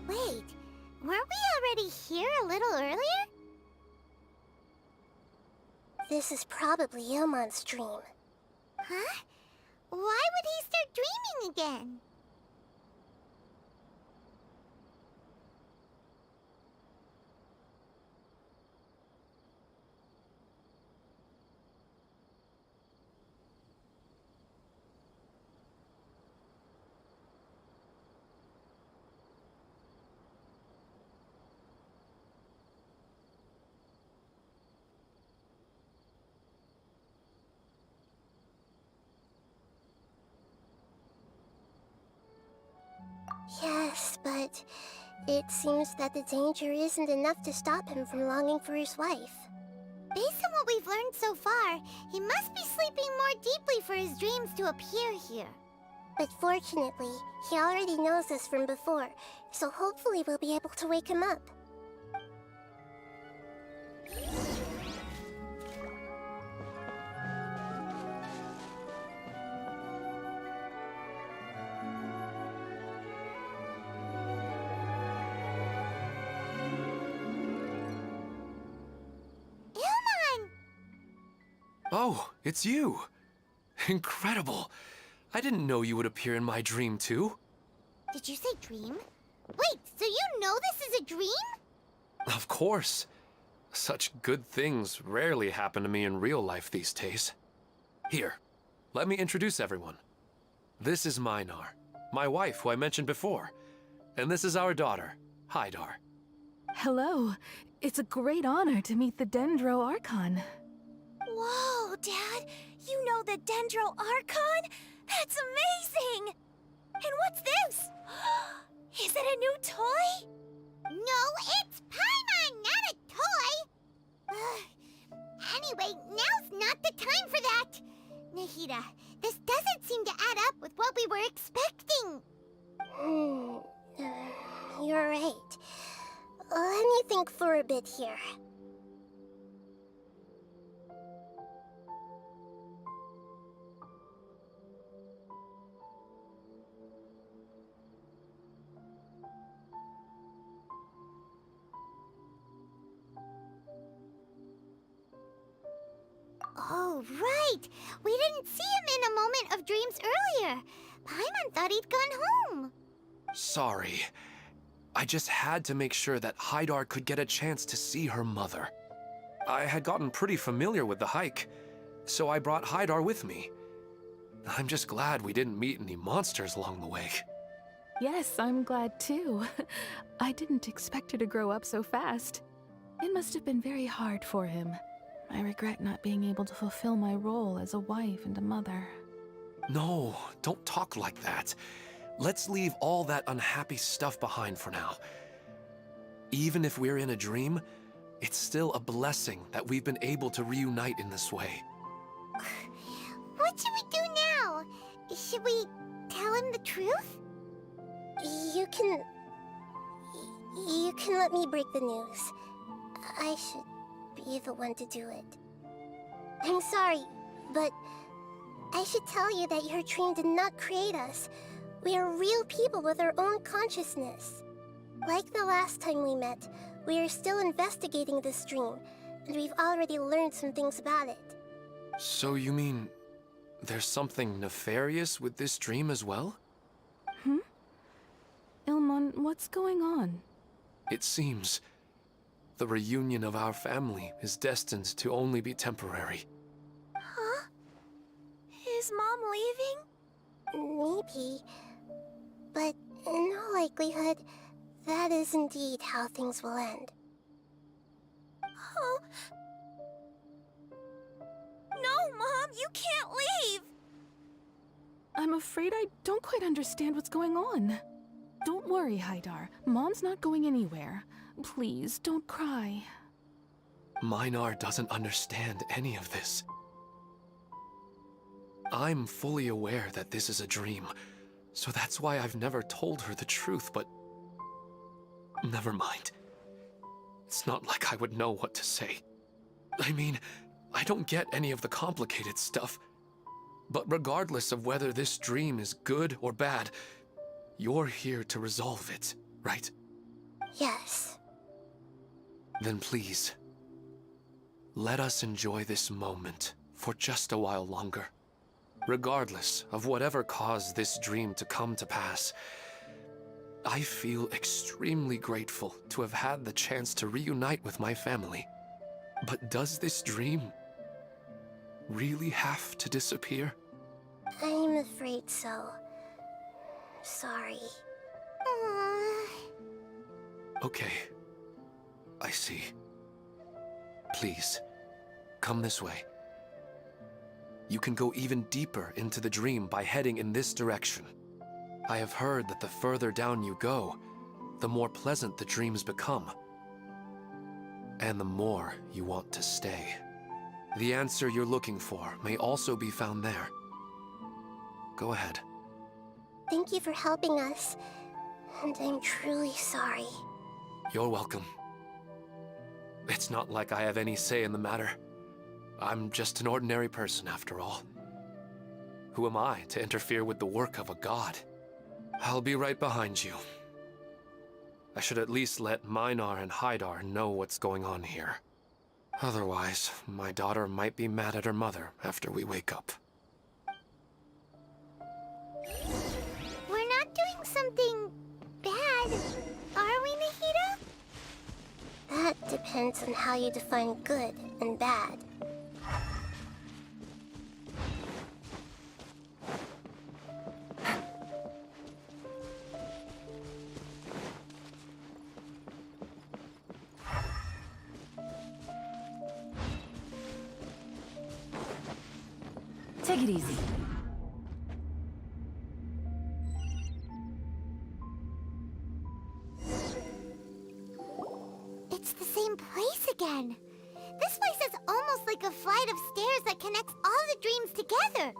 Wait, weren't we already here a little earlier? This is probably Ilmon's dream. Huh? Why would he start dreaming again? Yes, but it seems that the danger isn't enough to stop him from longing for his wife. Based on what we've learned so far, he must be sleeping more deeply for his dreams to appear here. But fortunately, he already knows us from before, so hopefully we'll be able to wake him up. Ilmon! Oh, it's you! Incredible! I didn't know you would appear in my dream, too. Did you say dream? Wait, so you know this is a dream? Of course. Such good things rarely happen to me in real life these days. Here, let me introduce everyone. This is Minar, my wife who I mentioned before. And this is our daughter, Hydar. Hello. It's a great honor to meet the Dendro Archon. Whoa, Dad! You know the Dendro Archon? That's amazing! And what's this? Is it a new toy? No, it's Paimon, not a toy! Anyway, now's not the time for that! Nahida, this doesn't seem to add up with what we were expecting. You're right. Let me think for a bit here. Oh, right! We didn't see him in a moment of dreams earlier. Paimon thought he'd gone home. Sorry. I just had to make sure that Hydar could get a chance to see her mother. I had gotten pretty familiar with the hike, so I brought Hydar with me. I'm just glad we didn't meet any monsters along the way. Yes, I'm glad too. I didn't expect her to grow up so fast. It must have been very hard for him. I regret not being able to fulfill my role as a wife and a mother. No, don't talk like that. Let's leave all that unhappy stuff behind for now. Even if we're in a dream, it's still a blessing that we've been able to reunite in this way. What should we do now? Should we tell him the truth? You can let me break the news. I should be the one to do it. I'm sorry, but I should tell you that your dream did not create us. We are real people with our own consciousness. Like the last time we met, we are still investigating this dream, and we've already learned some things about it. So you mean there's something nefarious with this dream as well? Ilmon, what's going on? It seems the reunion of our family is destined to only be temporary. Huh? Is Mom leaving? Maybe. But in all likelihood, that is indeed how things will end. Oh. No, Mom, you can't leave! I'm afraid I don't quite understand what's going on. Don't worry, Haidar. Mom's not going anywhere. Please, don't cry. Minar doesn't understand any of this. I'm fully aware that this is a dream, so that's why I've never told her the truth, but... Never mind. It's not like I would know what to say. I mean, I don't get any of the complicated stuff. But regardless of whether this dream is good or bad, you're here to resolve it, right? Yes. Then please, let us enjoy this moment for just a while longer. Regardless of whatever caused this dream to come to pass, I feel extremely grateful to have had the chance to reunite with my family. But does this dream really have to disappear? I'm afraid so. Sorry. Okay. I see. Please, come this way. You can go even deeper into the dream by heading in this direction. I have heard that the further down you go, the more pleasant the dreams become. And the more you want to stay. The answer you're looking for may also be found there. Go ahead. Thank you for helping us, and I'm truly sorry. You're welcome. It's not like I have any say in the matter. I'm just an ordinary person, after all. Who am I to interfere with the work of a god? I'll be right behind you. I should at least let Minar and Haidar know what's going on here. Otherwise, my daughter might be mad at her mother after we wake up. We're not doing something bad, are we, Nahida? That depends on how you define good and bad. Take it easy. It's the same place again. This place is almost like a flight of stairs that connects all the dreams together.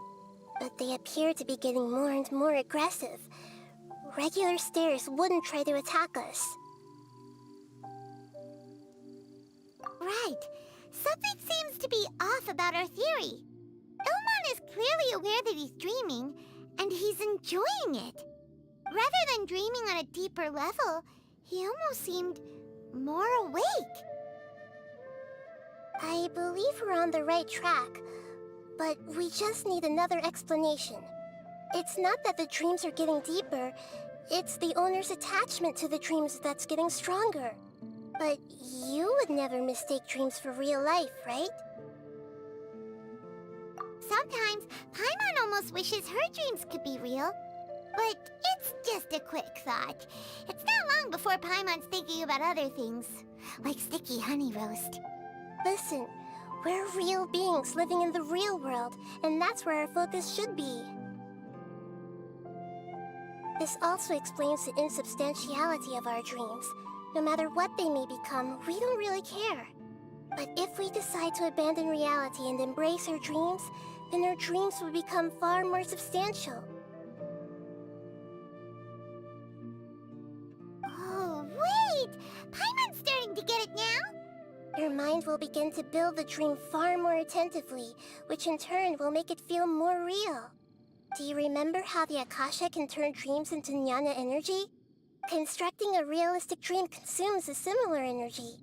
But they appear to be getting more and more aggressive. Regular stairs wouldn't try to attack us. Right. Something seems to be off about our theory. Ilmon is clearly aware that he's dreaming, and he's enjoying it. Rather than dreaming on a deeper level, he almost seemed more awake. I believe we're on the right track, but we just need another explanation. It's not that the dreams are getting deeper, it's the owner's attachment to the dreams that's getting stronger. But you would never mistake dreams for real life, right? Sometimes, Paimon almost wishes her dreams could be real. But it's just a quick thought. It's not long before Paimon's thinking about other things, like sticky honey roast. Listen, we're real beings living in the real world, and that's where our focus should be. This also explains the insubstantiality of our dreams. No matter what they may become, we don't really care. But if we decide to abandon reality and embrace our dreams, then our dreams will become far more substantial. Oh, wait! Paimon's starting to get it now? Your mind will begin to build the dream far more attentively, which in turn will make it feel more real. Do you remember how the Akasha can turn dreams into jnana energy? Constructing a realistic dream consumes a similar energy.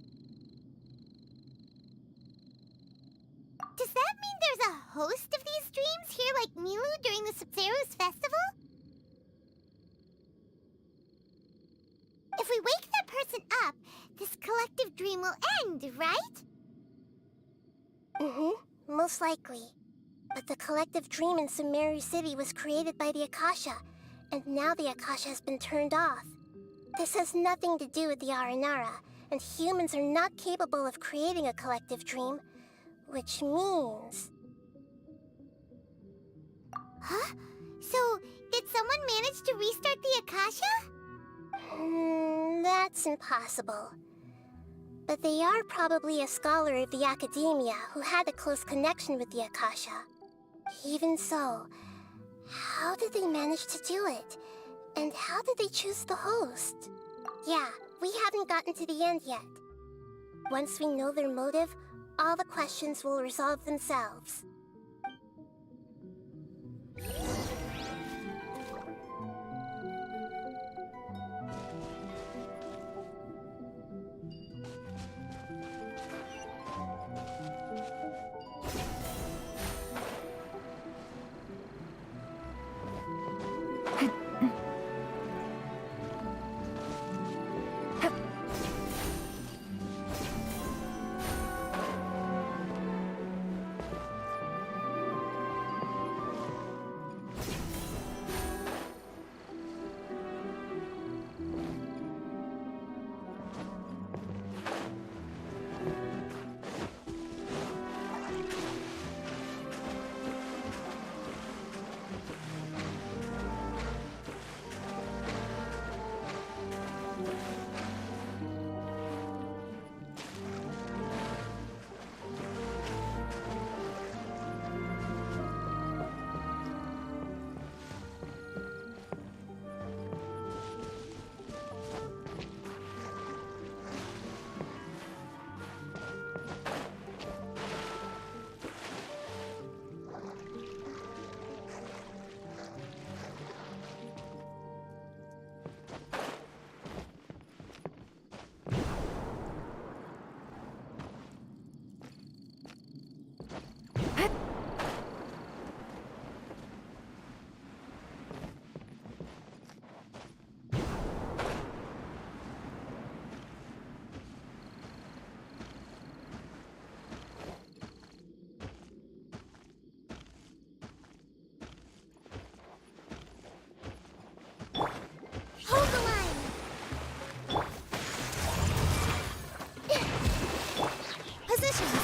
Does that mean there's a host of these dreams here like Milu during the Sub-Zero's festival? If we wake that person up, this collective dream will end, right? Mm-hmm, most likely. But the collective dream in Sumeru City was created by the Akasha, and now the Akasha has been turned off. This has nothing to do with the Aranara, and humans are not capable of creating a collective dream, which means... Huh? So, did someone manage to restart the Akasha? That's impossible. But they are probably a scholar of the Academia who had a close connection with the Akasha. Even so, how did they manage to do it? And how did they choose the host? Yeah, we haven't gotten to the end yet. Once we know their motive, all the questions will resolve themselves. Hold the line! Positions!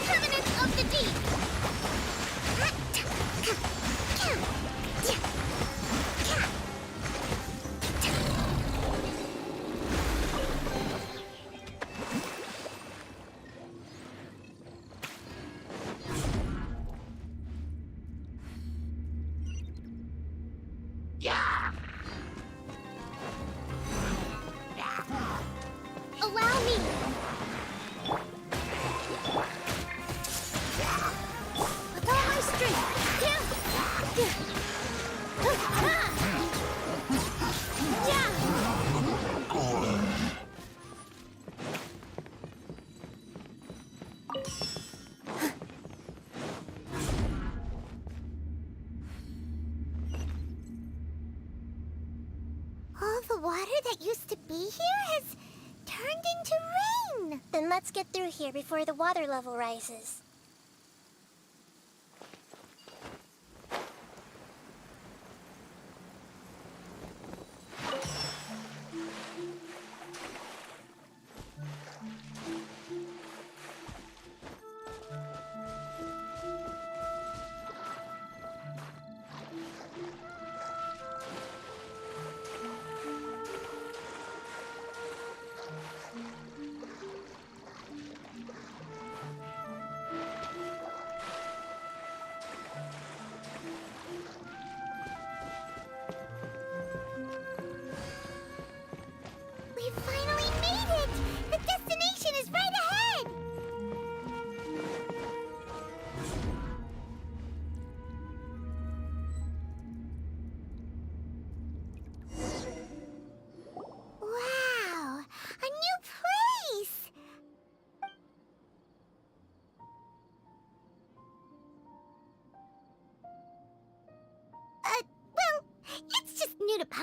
Permanence of the deep! Allow me! With all my strength! All the water that used to be here has turned into rain! Then let's get through here before the water level rises.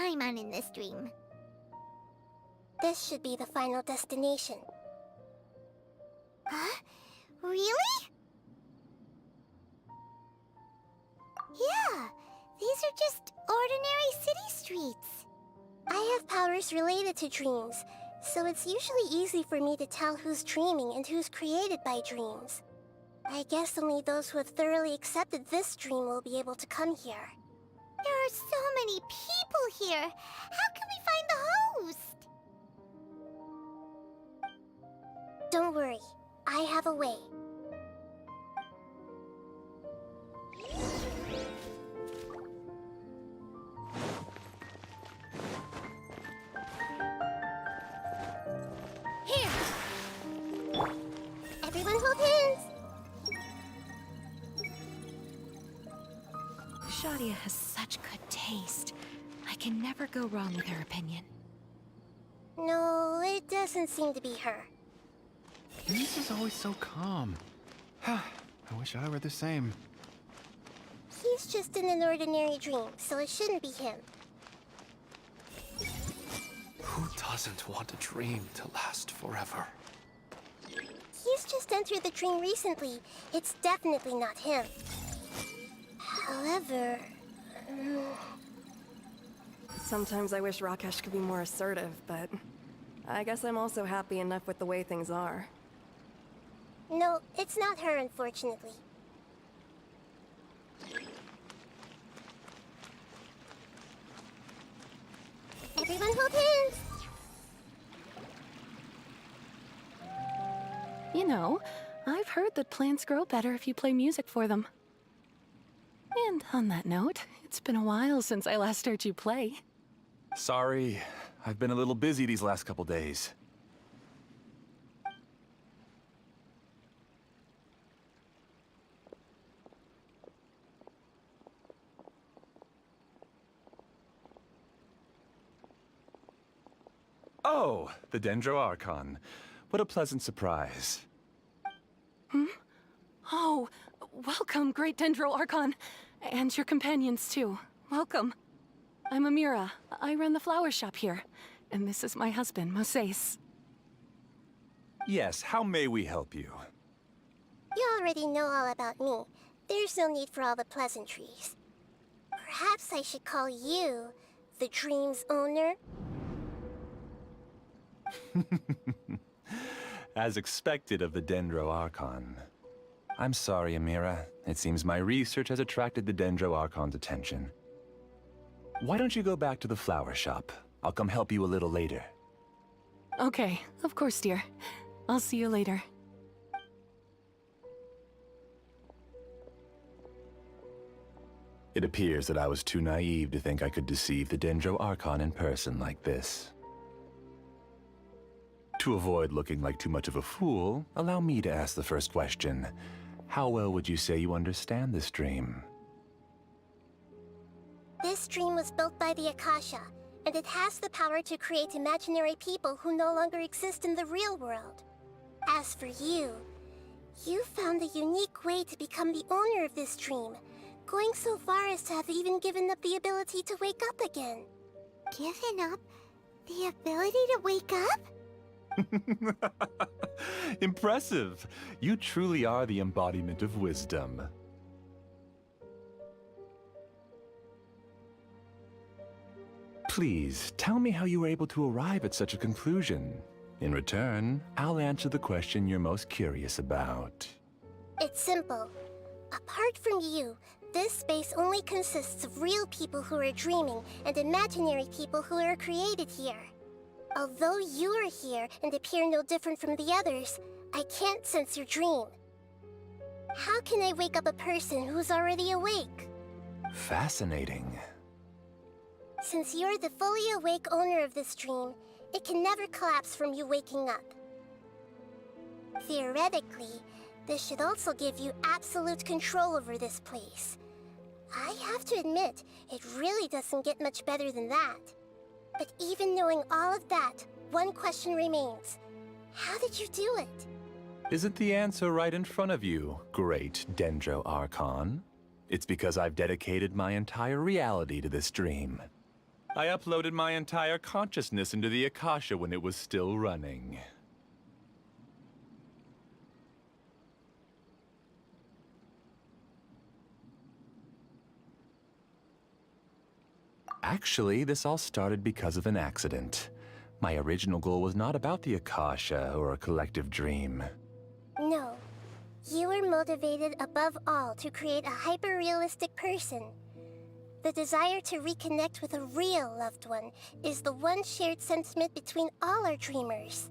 time on in this dream? This should be the final destination. Huh? Really? Yeah, these are just ordinary city streets. I have powers related to dreams, so it's usually easy for me to tell who's dreaming and who's created by dreams. I guess only those who have thoroughly accepted this dream will be able to come here. There are so many people here. How can we find the host? Don't worry, I have a way. Here! Everyone hold hands! Shadia has such good taste. I can never go wrong with her opinion. No, it doesn't seem to be her. Denise is always so calm. I wish I were the same. He's just in an ordinary dream, so it shouldn't be him. Who doesn't want a dream to last forever? He's just entered the dream recently. It's definitely not him. However... Sometimes I wish Rakesh could be more assertive, but I guess I'm also happy enough with the way things are. No, it's not her, unfortunately. Everyone hold hands! You know, I've heard that plants grow better if you play music for them. And on that note, it's been a while since I last heard you play. Sorry, I've been a little busy these last couple days. Oh, the Dendro Archon. What a pleasant surprise. Oh, welcome, Great Dendro Archon. And your companions, too. Welcome. I'm Amira. I run the flower shop here. And this is my husband, Moses. Yes, how may we help you? You already know all about me. There's no need for all the pleasantries. Perhaps I should call you the dream's owner? As expected of the Dendro Archon. I'm sorry, Amira. It seems my research has attracted the Dendro Archon's attention. Why don't you go back to the flower shop? I'll come help you a little later. Okay, of course, dear. I'll see you later. It appears that I was too naive to think I could deceive the Dendro Archon in person like this. To avoid looking like too much of a fool, allow me to ask the first question. How well would you say you understand this dream? This dream was built by the Akasha, and it has the power to create imaginary people who no longer exist in the real world. As for you, you found a unique way to become the owner of this dream, going so far as to have even given up the ability to wake up again. Given up the ability to wake up? Impressive! You truly are the embodiment of wisdom. Please, tell me how you were able to arrive at such a conclusion. In return, I'll answer the question you're most curious about. It's simple. Apart from you, this space only consists of real people who are dreaming and imaginary people who are created here. Although you are here and appear no different from the others, I can't sense your dream. How can I wake up a person who's already awake? Fascinating. Since you're the fully awake owner of this dream, it can never collapse from you waking up. Theoretically, this should also give you absolute control over this place. I have to admit, it really doesn't get much better than that. But even knowing all of that, one question remains. How did you do it? Isn't the answer right in front of you, great Dendro Archon? It's because I've dedicated my entire reality to this dream. I uploaded my entire consciousness into the Akasha when it was still running. Actually, this all started because of an accident. My original goal was not about the Akasha or a collective dream. No. You were motivated above all to create a hyper-realistic person. The desire to reconnect with a real loved one is the one shared sentiment between all our dreamers.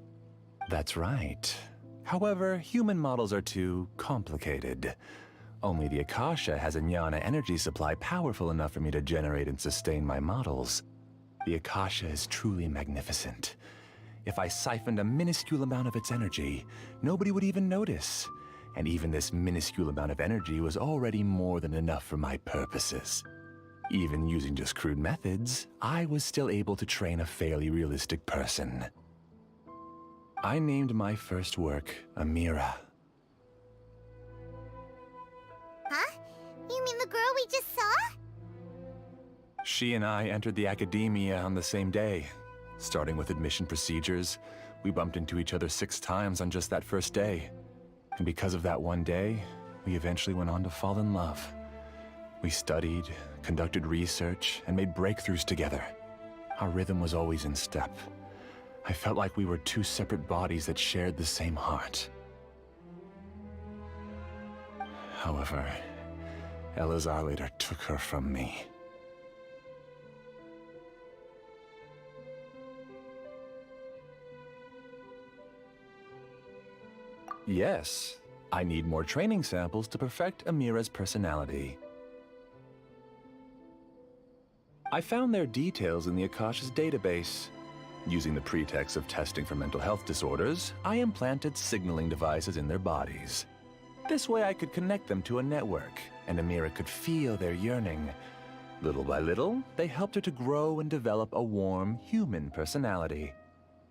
That's right. However, human models are too complicated. Only the Akasha has a jnana energy supply powerful enough for me to generate and sustain my models. The Akasha is truly magnificent. If I siphoned a minuscule amount of its energy, nobody would even notice. And even this minuscule amount of energy was already more than enough for my purposes. Even using just crude methods, I was still able to train a fairly realistic person. I named my first work Amira. Huh? You mean the girl we just saw? She and I entered the academia on the same day. Starting with admission procedures, we bumped into each other 6 times on just that first day. And because of that one day, we eventually went on to fall in love. We studied, conducted research, and made breakthroughs together. Our rhythm was always in step. I felt like we were 2 separate bodies that shared the same heart. However, Elazar later took her from me. Yes, I need more training samples to perfect Amira's personality. I found their details in the Akasha's database. Using the pretext of testing for mental health disorders, I implanted signaling devices in their bodies. This way I could connect them to a network, and Amira could feel their yearning. Little by little, they helped her to grow and develop a warm, human personality.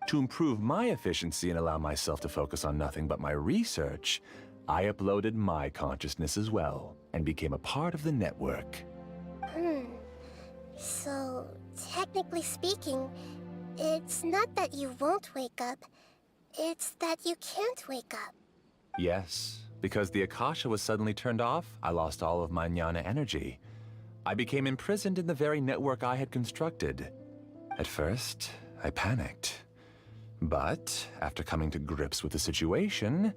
To improve my efficiency and allow myself to focus on nothing but my research, I uploaded my consciousness as well, and became a part of the network. So, technically speaking, it's not that you won't wake up, it's that you can't wake up. Yes, because the Akasha was suddenly turned off, I lost all of my jnana energy. I became imprisoned in the very network I had constructed. At first, I panicked. But, after coming to grips with the situation,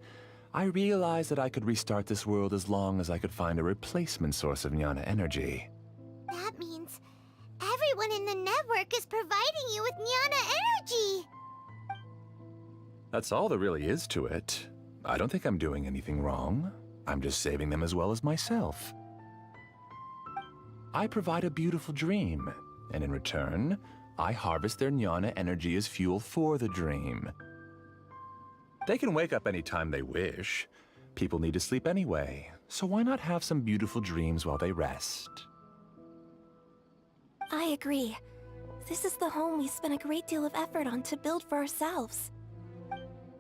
I realized that I could restart this world as long as I could find a replacement source of jnana energy. That means everyone in the network is providing you with jnana energy! That's all there really is to it. I don't think I'm doing anything wrong. I'm just saving them as well as myself. I provide a beautiful dream, and in return, I harvest their jnana energy as fuel for the dream. They can wake up anytime they wish. People need to sleep anyway, so why not have some beautiful dreams while they rest? I agree. This is the home we spent a great deal of effort on to build for ourselves.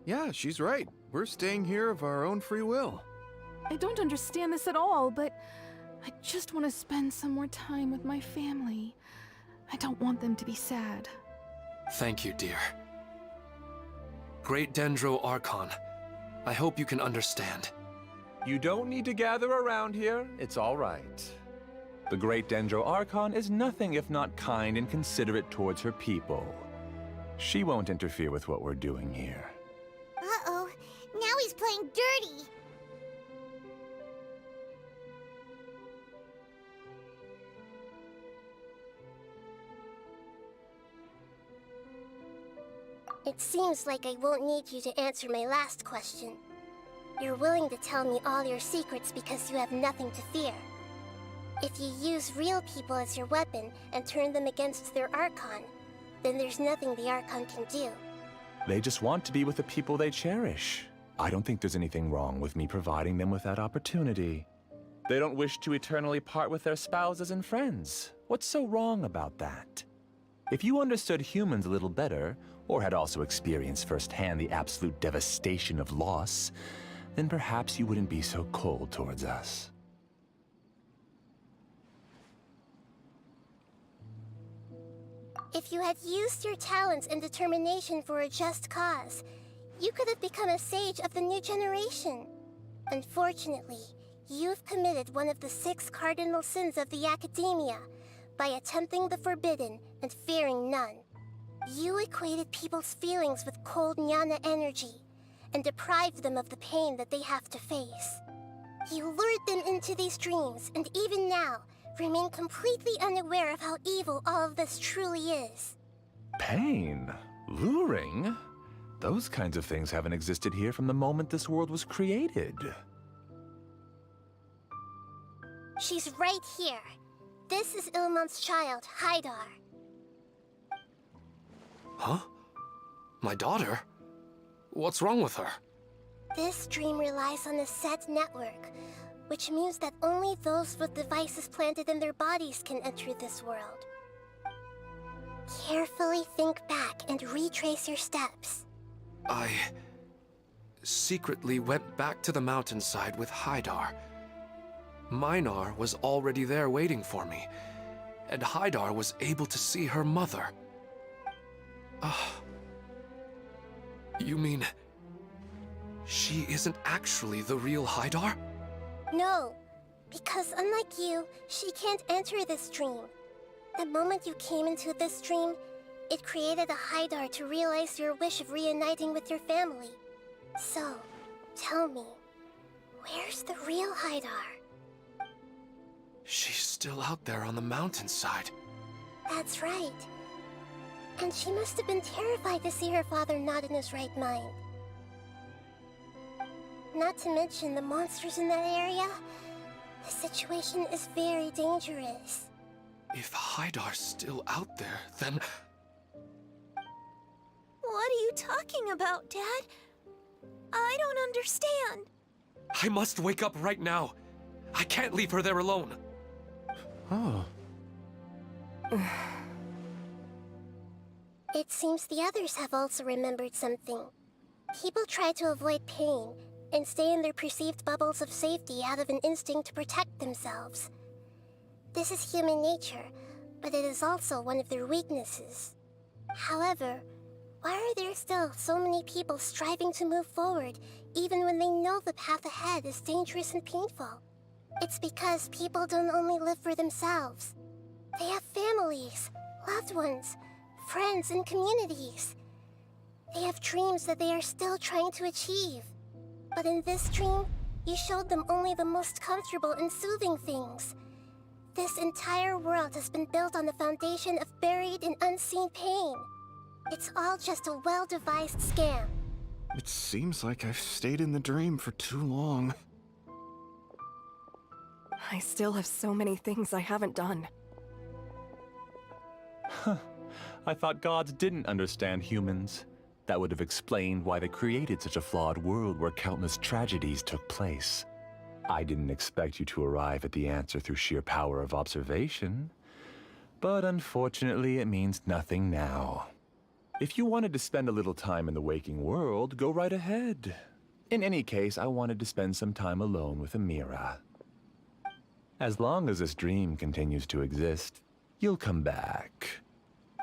Yeah, she's right. We're staying here of our own free will. I don't understand this at all, but I just want to spend some more time with my family. I don't want them to be sad. Thank you, dear. Great Dendro Archon, I hope you can understand. You don't need to gather around here. It's all right. The Great Dendro Archon is nothing if not kind and considerate towards her people. She won't interfere with what we're doing here. Uh-oh, now he's playing dirty! It seems like I won't need you to answer my last question. You're willing to tell me all your secrets because you have nothing to fear. If you use real people as your weapon and turn them against their Archon, then there's nothing the Archon can do. They just want to be with the people they cherish. I don't think there's anything wrong with me providing them with that opportunity. They don't wish to eternally part with their spouses and friends. What's so wrong about that? If you understood humans a little better, or had also experienced firsthand the absolute devastation of loss, then perhaps you wouldn't be so cold towards us. If you had used your talents and determination for a just cause, you could have become a sage of the new generation. Unfortunately, you've committed one of the 6 cardinal sins of the Academia by attempting the forbidden and fearing none. You equated people's feelings with cold Jnana energy and deprived them of the pain that they have to face. You lured them into these dreams, and even now, remain completely unaware of how evil all of this truly is. Pain? Luring? Those kinds of things haven't existed here from the moment this world was created. She's right here. This is Ilmon's child, Haidar. Huh? My daughter? What's wrong with her? This dream relies on a set network, which means that only those with devices planted in their bodies can enter this world. Carefully think back and retrace your steps. I secretly went back to the mountainside with Haidar. Minar was already there waiting for me, and Haidar was able to see her mother. You mean she isn't actually the real Haidar? No, because unlike you, she can't enter this dream. The moment you came into this dream, it created a Haidar to realize your wish of reuniting with your family. So, tell me, where's the real Haidar? She's still out there on the mountainside. That's right. And she must have been terrified to see her father not in his right mind. Not to mention the monsters in that area. The situation is very dangerous. If Haidar's still out there, then... What are you talking about, Dad? I don't understand. I must wake up right now. I can't leave her there alone. Oh. It seems the others have also remembered something. People try to avoid pain and stay in their perceived bubbles of safety out of an instinct to protect themselves. This is human nature, but it is also one of their weaknesses. However, why are there still so many people striving to move forward, even when they know the path ahead is dangerous and painful? It's because people don't only live for themselves. They have families, loved ones, friends, and communities. They have dreams that they are still trying to achieve. But in this dream, you showed them only the most comfortable and soothing things. This entire world has been built on the foundation of buried and unseen pain. It's all just a well-devised scam. It seems like I've stayed in the dream for too long. I still have so many things I haven't done. I thought gods didn't understand humans. That would have explained why they created such a flawed world where countless tragedies took place. I didn't expect you to arrive at the answer through sheer power of observation. But unfortunately, it means nothing now. If you wanted to spend a little time in the waking world, go right ahead. In any case, I wanted to spend some time alone with Amira. As long as this dream continues to exist, you'll come back.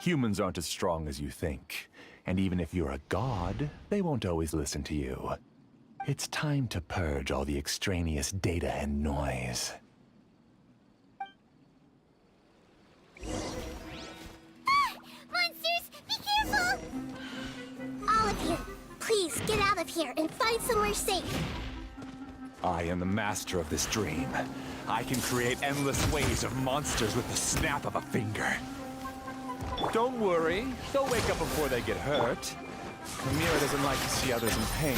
Humans aren't as strong as you think. And even if you're a god, they won't always listen to you. It's time to purge all the extraneous data and noise. Monsters, be careful! All of you, please get out of here and find somewhere safe. I am the master of this dream. I can create endless waves of monsters with the snap of a finger. Don't worry, they'll wake up before they get hurt. Amira doesn't like to see others in pain.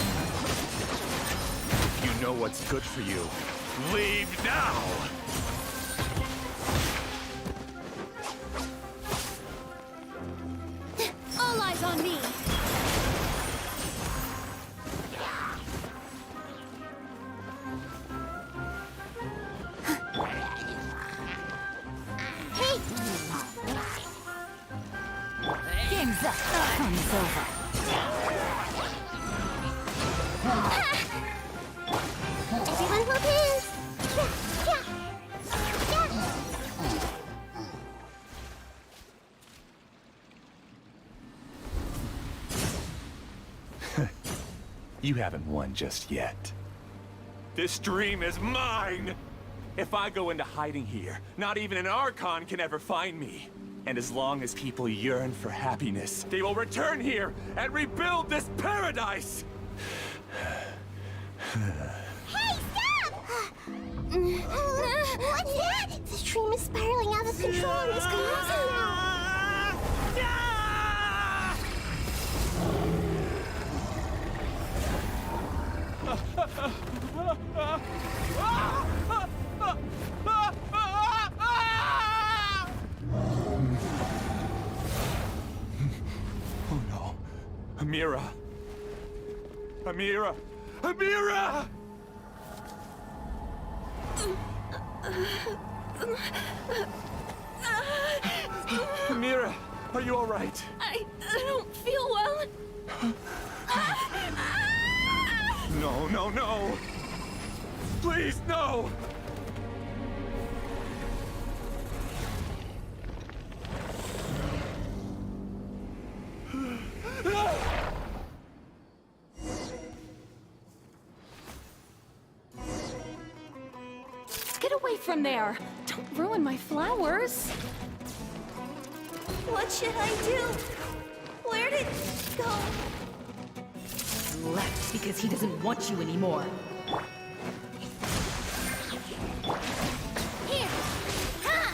If you know what's good for you, leave now! All eyes on me! Hey! Game's up. Fun's over. Everyone hold hands! You haven't won just yet. This dream is mine! If I go into hiding here, not even an Archon can ever find me. And as long as people yearn for happiness, they will return here and rebuild this paradise! Hey, stop! What's that? The dream is spiraling out of control and is collapsing now. Oh no. Amira! Amira! Amira! Amira, are you all right? I don't feel well. No, no, no! Please, no! Get away from there! Don't ruin my flowers! What should I do? Where did it go? Left because he doesn't want you anymore. Here! Ha!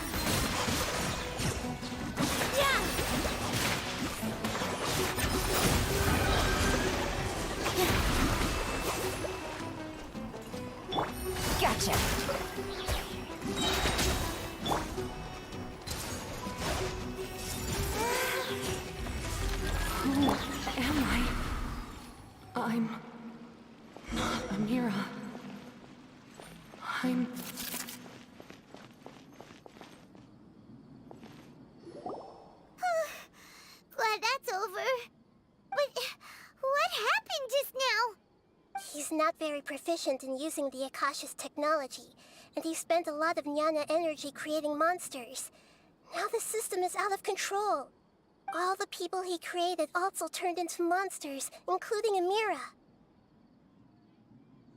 Gotcha! Who am I? I'm not Amira. I'm... Glad that's over. But what happened just now? He's not very proficient in using the Akasha's technology, and he spent a lot of Jnana energy creating monsters. Now the system is out of control. All the people he created also turned into monsters, including Amira.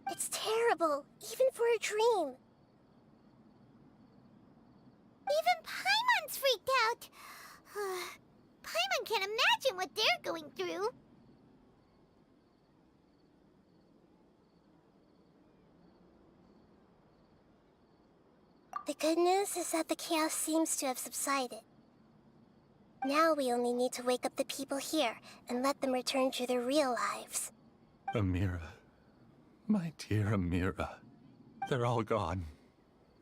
It's terrible, even for a dream. Even Paimon's freaked out. Paimon can't imagine what they're going through. The good news is that the chaos seems to have subsided. Now we only need to wake up the people here and let them return to their real lives. Amira. My dear Amira. They're all gone.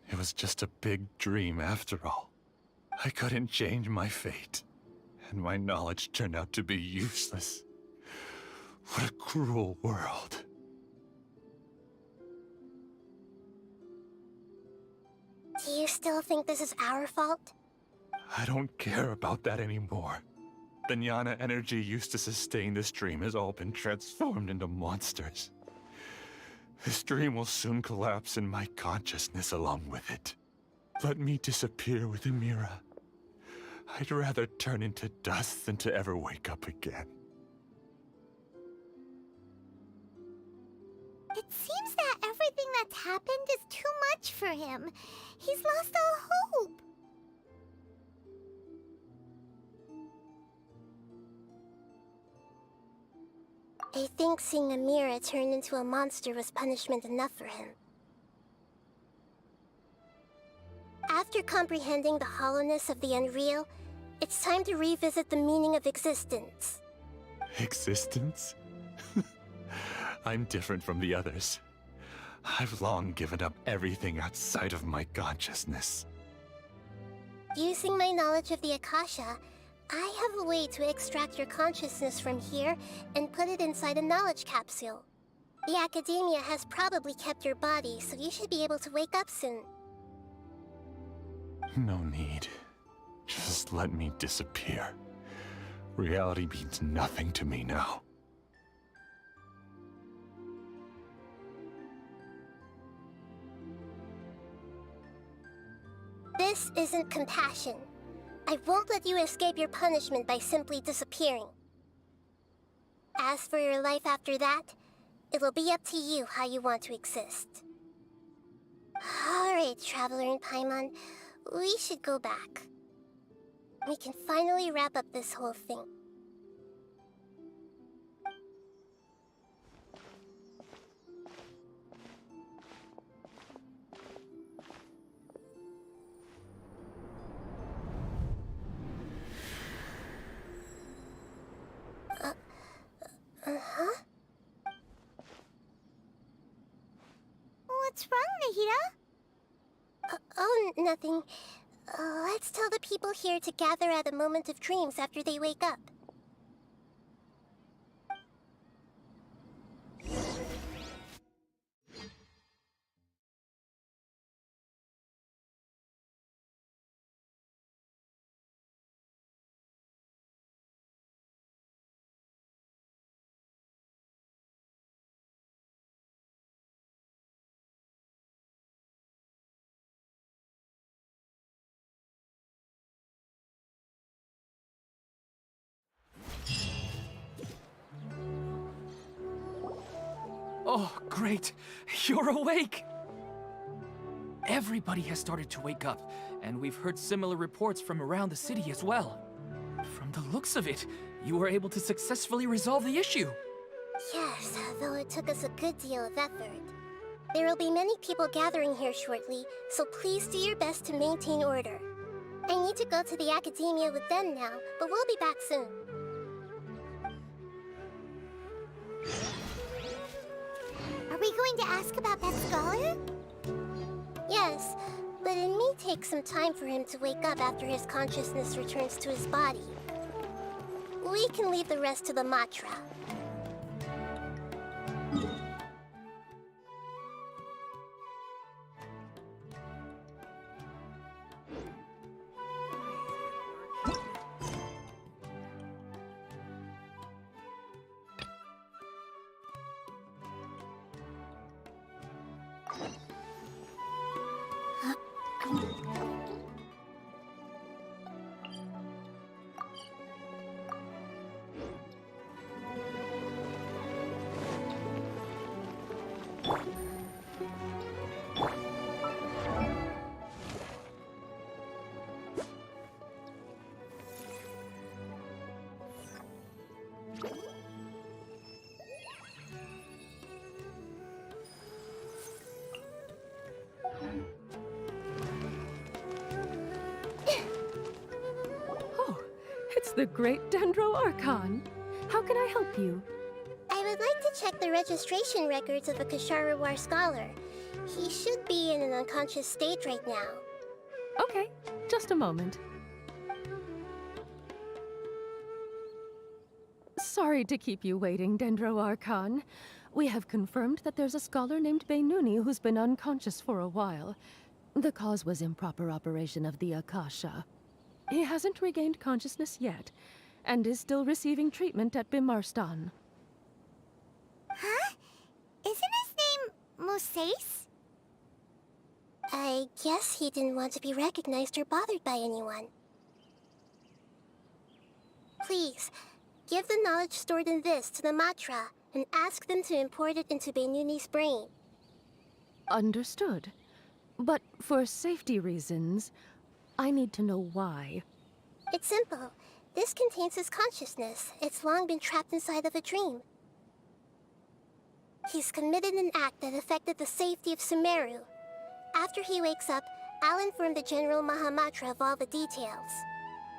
It was just a big dream after all. I couldn't change my fate, and my knowledge turned out to be useless. What a cruel world. Do you still think this is our fault? I don't care about that anymore. The Jnana energy used to sustain this dream has all been transformed into monsters. This dream will soon collapse and my consciousness along with it. Let me disappear with Amira. I'd rather turn into dust than to ever wake up again. It seems that everything that's happened is too much for him. He's lost all hope. I think seeing Amira turn into a monster was punishment enough for him. After comprehending the hollowness of the unreal, it's time to revisit the meaning of existence. Existence? I'm different from the others. I've long given up everything outside of my consciousness. Using my knowledge of the Akasha, I have a way to extract your consciousness from here and put it inside a knowledge capsule. The Academia has probably kept your body, so you should be able to wake up soon. No need. Just let me disappear. Reality means nothing to me now. This isn't compassion. I won't let you escape your punishment by simply disappearing. As for your life after that, It'll be up to you how you want to exist. Alright, Traveler and Paimon, we should go back. We can finally wrap up this whole thing. Uh-huh? What's wrong, Nahida? Oh, nothing. Let's tell the people here to gather at a moment of dreams after they wake up. Oh, great! You're awake! Everybody has started to wake up, and we've heard similar reports from around the city as well. From the looks of it, you were able to successfully resolve the issue. Yes, though it took us a good deal of effort. There will be many people gathering here shortly, so please do your best to maintain order. I need to go to the academia with them now, but we'll be back soon. Are we going to ask about that scholar? Yes, but it may take some time for him to wake up after his consciousness returns to his body. We can leave the rest to the Matra. Oh, it's the great Dendro Archon. How can I help you? I would like to check the registration records of a Kasharawar scholar. He should be in an unconscious state right now. Okay, just a moment. Sorry to keep you waiting, Dendro Archon. We have confirmed that there's a scholar named Beinuni who's been unconscious for a while. The cause was improper operation of the Akasha. He hasn't regained consciousness yet, and is still receiving treatment at Bimarstan. Huh? Isn't his name Musace? I guess he didn't want to be recognized or bothered by anyone. Please, give the knowledge stored in this to the Matra and ask them to import it into Beinuni's brain. Understood. But for safety reasons, I need to know why. It's simple. This contains his consciousness. It's long been trapped inside of a dream. He's committed an act that affected the safety of Sumeru. After he wakes up, I'll inform the General Mahamatra of all the details.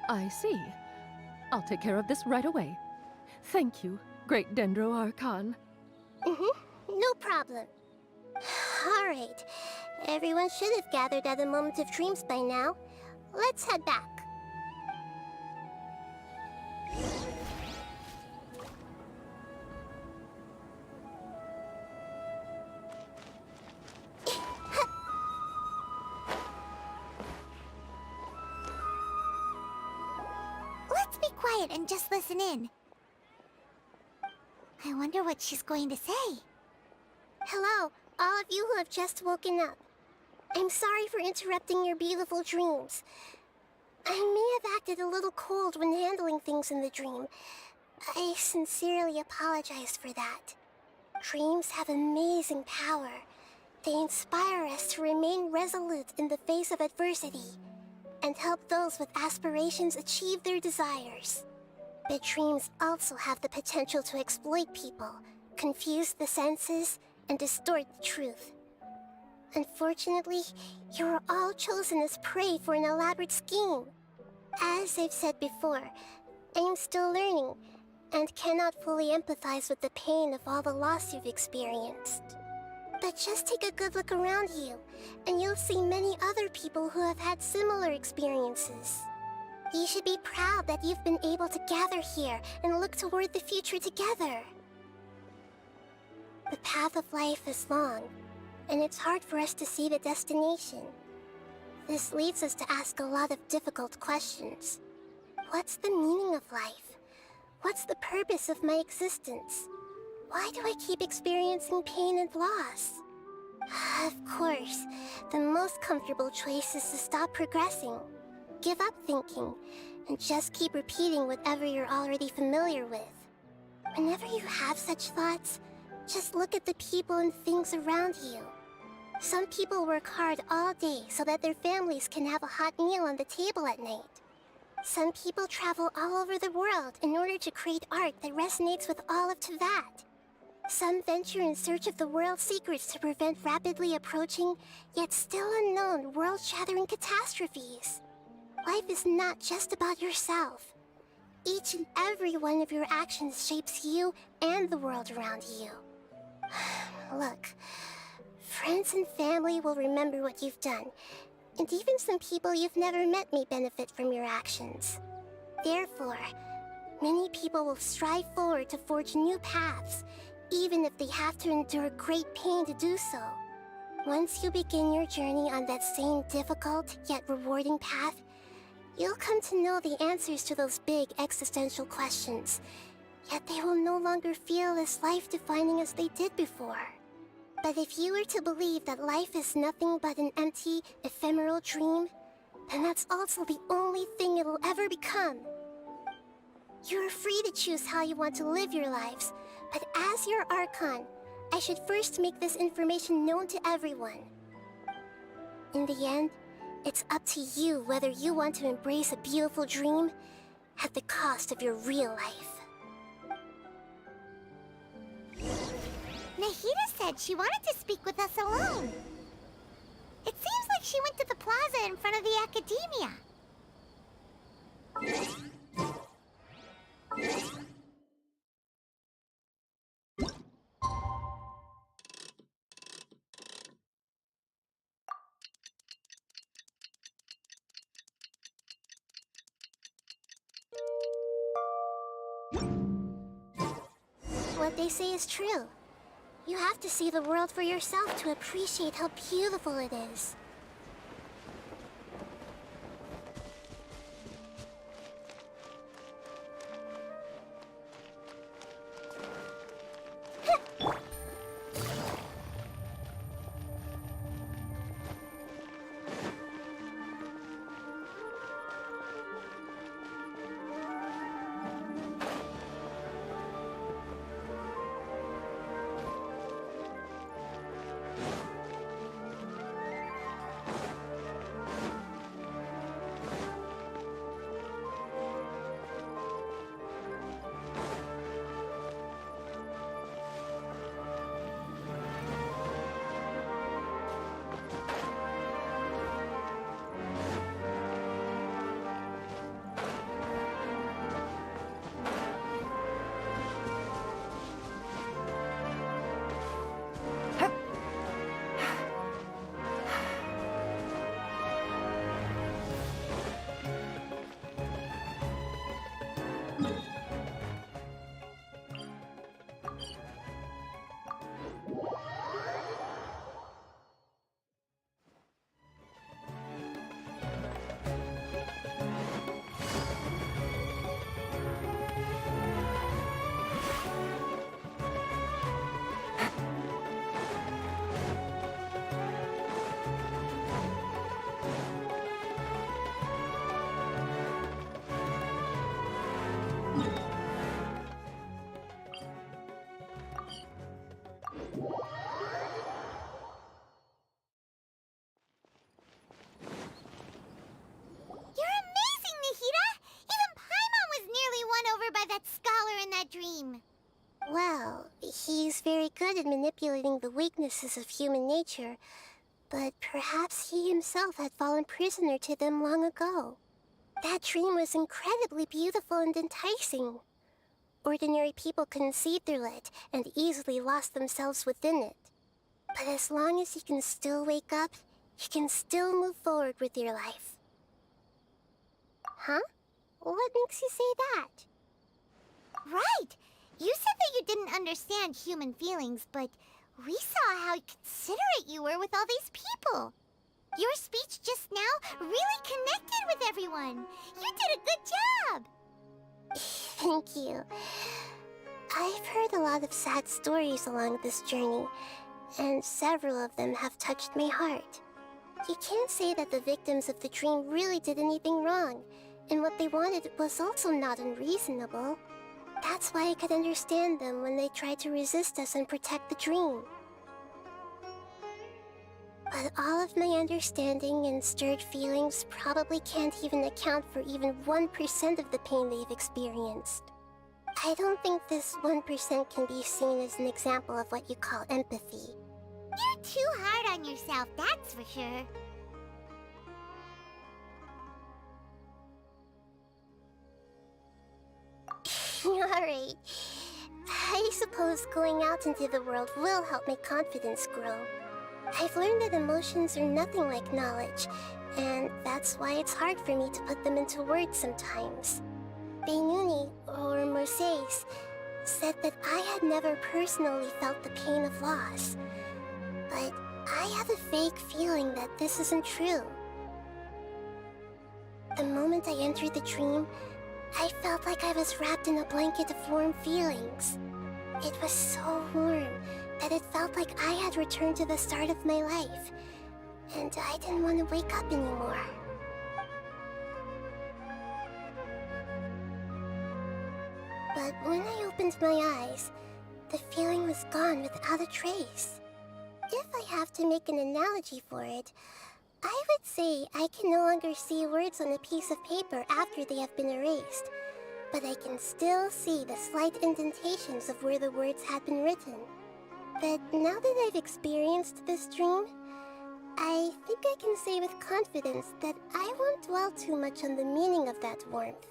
I see. I'll take care of this right away. Thank you, Great Dendro Archon. No problem. Alright. Everyone should have gathered at a moment of dreams by now. Let's head back. Let's be quiet and just listen in. I wonder what she's going to say. Hello, all of you who have just woken up. I'm sorry for interrupting your beautiful dreams. I may have acted a little cold when handling things in the dream. I sincerely apologize for that. Dreams have amazing power. They inspire us to remain resolute in the face of adversity and help those with aspirations achieve their desires. But dreams also have the potential to exploit people, confuse the senses, and distort the truth. Unfortunately, you are all chosen as prey for an elaborate scheme. As I've said before, I am still learning, and cannot fully empathize with the pain of all the loss you've experienced. But just take a good look around you, and you'll see many other people who have had similar experiences. You should be proud that you've been able to gather here and look toward the future together. The path of life is long, and it's hard for us to see the destination. This leads us to ask a lot of difficult questions. What's the meaning of life? What's the purpose of my existence? Why do I keep experiencing pain and loss? Of course, the most comfortable choice is to stop progressing. Give up thinking, and just keep repeating whatever you're already familiar with. Whenever you have such thoughts, just look at the people and things around you. Some people work hard all day so that their families can have a hot meal on the table at night. Some people travel all over the world in order to create art that resonates with all of Teyvat. Some venture in search of the world's secrets to prevent rapidly approaching, yet still unknown, world-shattering catastrophes. Life is not just about yourself. Each and every one of your actions shapes you and the world around you. Look, friends and family will remember what you've done, and even some people you've never met may benefit from your actions. Therefore, many people will strive forward to forge new paths, even if they have to endure great pain to do so. Once you begin your journey on that same difficult yet rewarding path, you'll come to know the answers to those big existential questions, yet they will no longer feel as life-defining as they did before. But if you were to believe that life is nothing but an empty, ephemeral dream, then that's also the only thing it'll ever become. You're free to choose how you want to live your lives, but as your Archon, I should first make this information known to everyone. In the end, it's up to you whether you want to embrace a beautiful dream at the cost of your real life. Nahida said she wanted to speak with us alone. It seems like she went to the plaza in front of the academia. What they say is true. You have to see the world for yourself to appreciate how beautiful it is. He's very good at manipulating the weaknesses of human nature, but perhaps he himself had fallen prisoner to them long ago. That dream was incredibly beautiful and enticing. Ordinary people couldn't see through it and easily lost themselves within it. But as long as you can still wake up, you can still move forward with your life. Huh? What makes you say that? Right! You said that you didn't understand human feelings, but we saw how considerate you were with all these people. Your speech just now really connected with everyone. You did a good job! Thank you. I've heard a lot of sad stories along this journey, and several of them have touched my heart. You can't say that the victims of the dream really did anything wrong, and what they wanted was also not unreasonable. That's why I could understand them when they tried to resist us and protect the dream. But all of my understanding and stirred feelings probably can't even account for even 1% of the pain they've experienced. I don't think this 1% can be seen as an example of what you call empathy. You're too hard on yourself, that's for sure. Alright. I suppose going out into the world will help my confidence grow. I've learned that emotions are nothing like knowledge, and that's why it's hard for me to put them into words sometimes. Beinuni, or Moses, said that I had never personally felt the pain of loss, but I have a vague feeling that this isn't true. The moment I entered the dream, I felt like I was wrapped in a blanket of warm feelings. It was so warm that it felt like I had returned to the start of my life, and I didn't want to wake up anymore. But when I opened my eyes, the feeling was gone without a trace. If I have to make an analogy for it, I would say I can no longer see words on a piece of paper after they have been erased, but I can still see the slight indentations of where the words had been written. But now that I've experienced this dream, I think I can say with confidence that I won't dwell too much on the meaning of that warmth.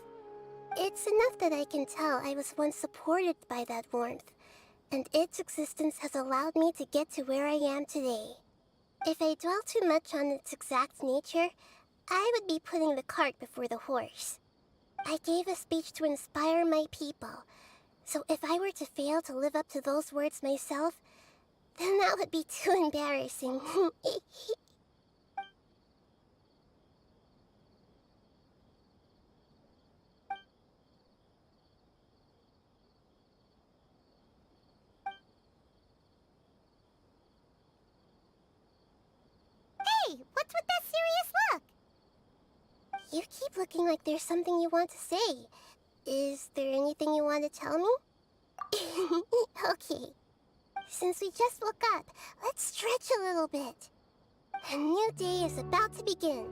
It's enough that I can tell I was once supported by that warmth, and its existence has allowed me to get to where I am today. If I dwell too much on its exact nature, I would be putting the cart before the horse. I gave a speech to inspire my people, so if I were to fail to live up to those words myself, then that would be too embarrassing. Hey, what's with that serious look? You keep looking like there's something you want to say. Is there anything you want to tell me? Okay. Since we just woke up, let's stretch a little bit. A new day is about to begin.